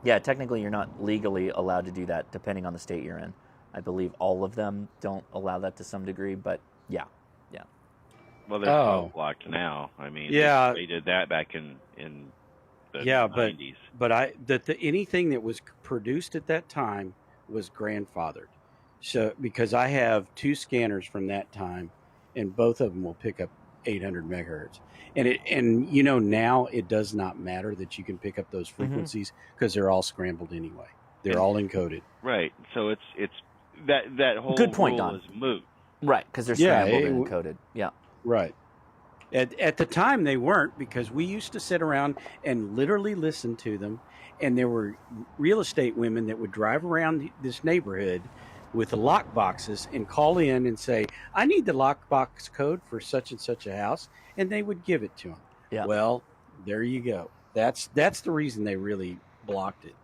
technically you're not legally allowed to do that, depending on the state you're in. I believe all of them don't allow that to some degree, but yeah. Well, they're all blocked now. I mean, they did that back in the 90s. But anything that was produced at that time was grandfathered. So because I have 2 scanners from that time, and both of them will pick up 800 megahertz. And now it does not matter that you can pick up those frequencies because they're all scrambled anyway. They're all encoded. Right. So it's that whole Good point, rule Don. is moot. Right, because they're scrambled and encoded. Yeah. Right. At the time, they weren't, because we used to sit around and literally listen to them. And there were real estate women that would drive around this neighborhood with the lock boxes and call in and say, I need the lockbox code for such and such a house. And they would give it to them. Yeah. Well, there you go. That's the reason they really blocked it.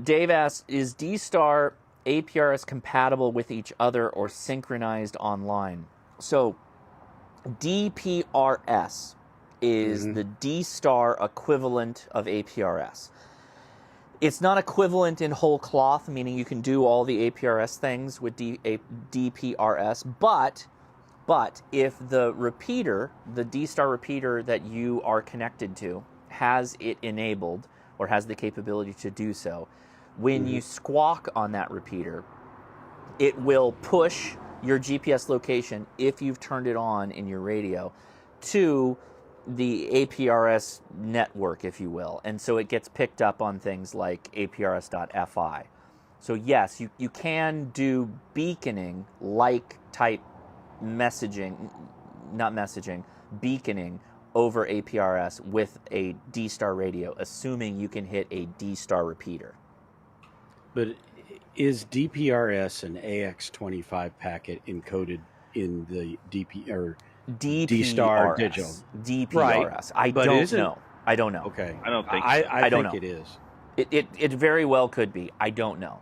Dave asks, is D-Star APRS compatible with each other or synchronized online? So DPRS is the D-Star equivalent of APRS. It's not equivalent in whole cloth, meaning you can do all the APRS things with DPRS, but if the repeater, the D-Star repeater that you are connected to, has it enabled or has the capability to do so, when you squawk on that repeater, it will push your GPS location, if you've turned it on in your radio, to the APRS network, if you will. And so it gets picked up on things like APRS.FI. So yes, you can do beaconing like type beaconing over APRS with a D-Star radio, assuming you can hit a D-Star repeater. But is DPRS an AX25 packet encoded in the D-Star digital? DPRS. Right. I don't know. I don't know. Okay. I don't think I don't think know. it is. It very well could be. I don't know.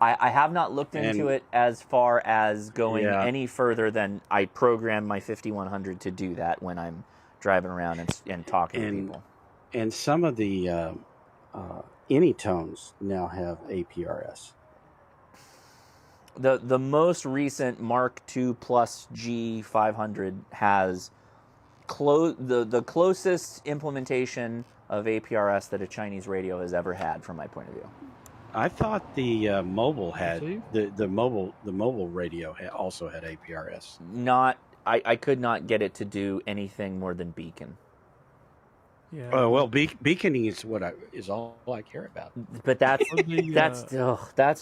I have not looked into it as far as going any further than I program my 5100 to do that when I'm driving around and talking to people. And some of the Anytones now have APRS. The most recent Mark II Plus G500 has the closest implementation of APRS that a Chinese radio has ever had, from my point of view. I thought the mobile had the mobile radio also had APRS. I could not get it to do anything more than beacon. Yeah. Well, beaconing is is all I care about. But that's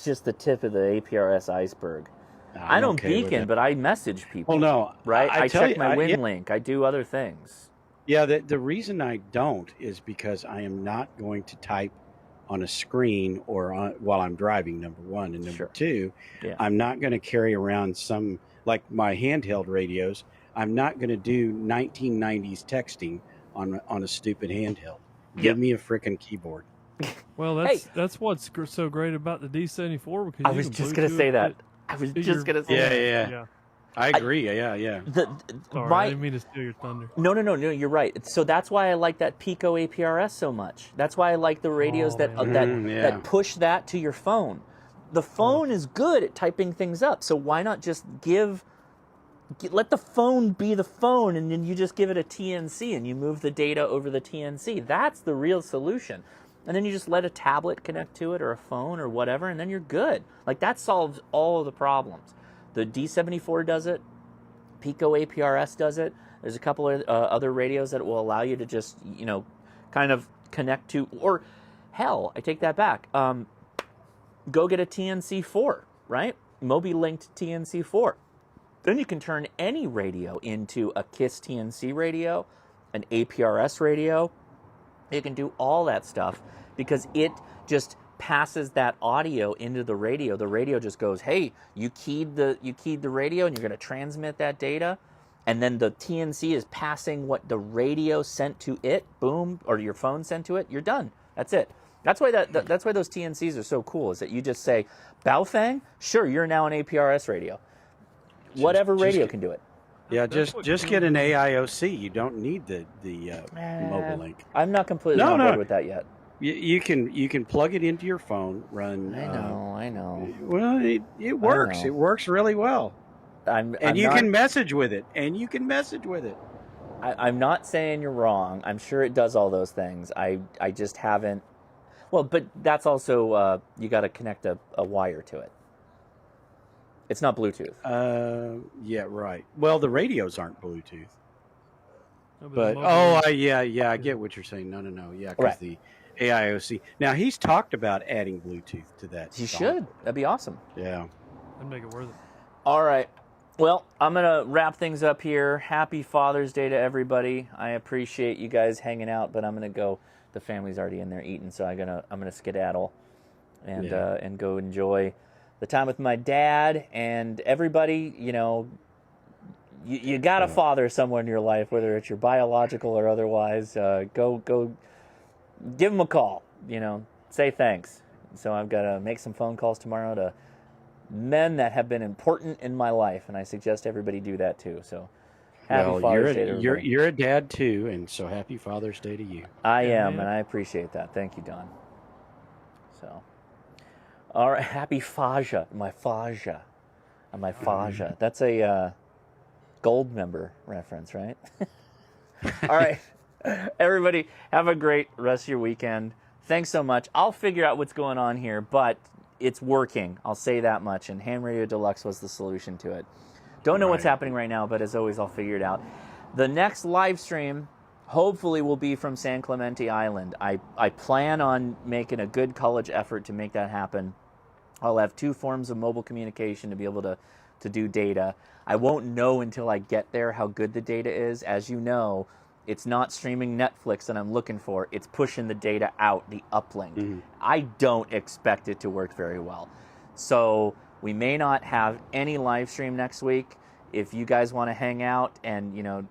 just the tip of the APRS iceberg. I I'm don't okay with beacon, it. but I message people. Well, no, right? I tell check you, my yeah. WinLink. I do other things. Yeah, the reason I don't is because I am not going to type on a screen or while I'm driving, number one. And number two, Yeah. I'm not going to carry around like my handheld radios. I'm not going to do 1990s texting on a stupid handheld. Give me a frickin' keyboard. Well, that's what's so great about the D74 because I was just gonna say that. I was just gonna say that. Yeah. I agree. Yeah. Sorry, I didn't mean to steal your thunder. No, you're right. So that's why I like that Pico APRS so much. That's why I like the radios that push that to your phone. The phone is good at typing things up, so why not just let the phone be the phone, and then you just give it a TNC and you move the data over the TNC. That's the real solution. And then you just let a tablet connect to it or a phone or whatever, and then you're good. Like, that solves all of the problems. The D74 does it. Pico APRS does it. There's a couple of other radios that will allow you to just, kind of connect to, or hell, I take that back. Go get a TNC4, right? Mobi-linked TNC4. Then you can turn any radio into a KISS TNC radio, an APRS radio. You can do all that stuff because it just passes that audio into the radio. The radio just goes, hey, you keyed the radio and you're going to transmit that data. And then the TNC is passing what the radio sent to it, boom, or your phone sent to it. You're done. That's it. That's why that's why those TNCs are so cool, is that you just say, Baofeng, sure, you're now an APRS radio. Whatever radio can do it. Yeah, just get an AIOC. You don't need the mobile link. I'm not completely on board with that yet. You can plug it into your phone, run. I know. Well, it works. It works really well. You can message with it. I'm not saying you're wrong. I'm sure it does all those things. I just haven't. Well, but that's also you got to connect a wire to it. It's not Bluetooth. Yeah, right. Well, the radios aren't Bluetooth. No, I get what you're saying. No. Yeah, because the AIOC. Now, he's talked about adding Bluetooth to that. He should. That'd be awesome. Yeah. That'd make it worth it. All right. Well, I'm going to wrap things up here. Happy Father's Day to everybody. I appreciate you guys hanging out, but I'm going to go. The family's already in there eating, so I'm gonna skedaddle and go enjoy the time with my dad and everybody. You got a father somewhere in your life, whether it's your biological or otherwise. Go give him a call. Say thanks. So I've got to make some phone calls tomorrow to men that have been important in my life, and I suggest everybody do that too. So happy Father's Day to everybody. You're a dad too, and so happy Father's Day to you. I am, and I appreciate that. Thank you, Don. So, all right, happy Faja, my Faja. That's a gold member reference, right? All right, everybody, have a great rest of your weekend. Thanks so much. I'll figure out what's going on here, but it's working. I'll say that much, and Ham Radio Deluxe was the solution to it. Don't know what's happening right now, but as always, I'll figure it out. The next live stream hopefully will be from San Clemente Island. I plan on making a good college effort to make that happen. I'll have 2 forms of mobile communication to be able to do data. I won't know until I get there how good the data is. As you know, it's not streaming Netflix that I'm looking for. It's pushing the data out, the uplink. Mm-hmm. I don't expect it to work very well. So we may not have any live stream next week. If you guys want to hang out and,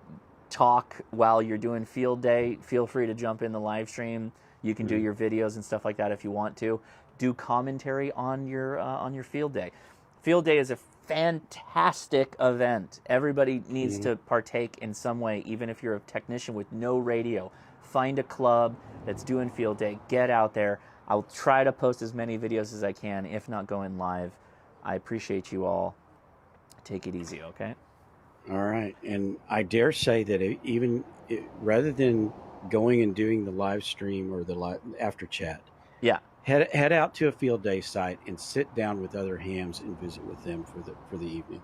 talk while you're doing field day, feel free to jump in the live stream. You can do your videos and stuff like that if you want to. Do commentary on your field day. Field day is a fantastic event. Everybody needs to partake in some way, even if you're a technician with no radio. Find a club that's doing field day. Get out there. I'll try to post as many videos as I can, if not going live. I appreciate you all. Take it easy, okay? All right. And I dare say that rather than going and doing the live stream or the after chat, head out to a field day site and sit down with other hams and visit with them for the evening.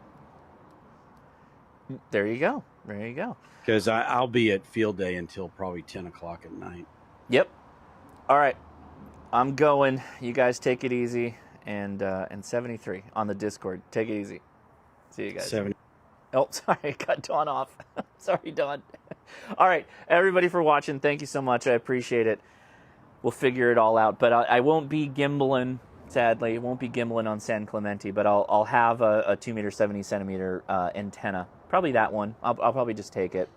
There you go. Because I'll be at field day until probably 10 o'clock at night. Yep. All right. I'm going. You guys take it easy. And 73 on the Discord. Take it easy. See you guys. 70. Oh, sorry, cut Dawn off. Sorry, Dawn. All right, everybody for watching. Thank you so much. I appreciate it. We'll figure it all out. But I won't be gimbaling, sadly. It won't be gimbaling on San Clemente, but I'll have a 2 meter, 70 centimeter antenna. Probably that one. I'll probably just take it,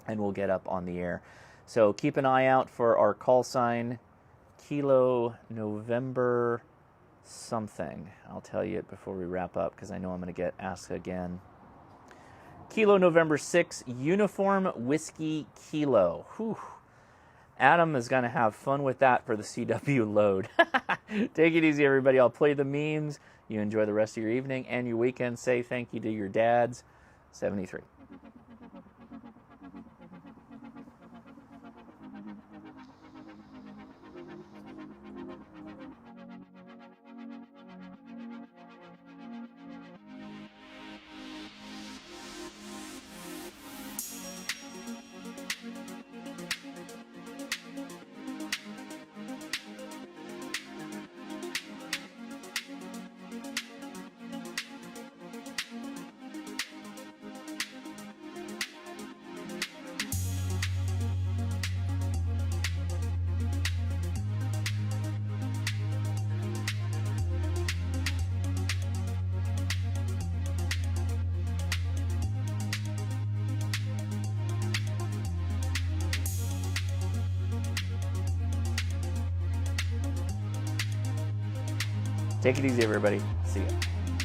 and we'll get up on the air. So keep an eye out for our call sign, Kilo November something. I'll tell you it before we wrap up because I know I'm going to get asked again. Kilo November 6, Uniform Whiskey Kilo. Whew. Adam is going to have fun with that for the CW load. Take it easy, everybody. I'll play the memes. You enjoy the rest of your evening and your weekend. Say thank you to your dads. 73. Take it easy, everybody. See ya.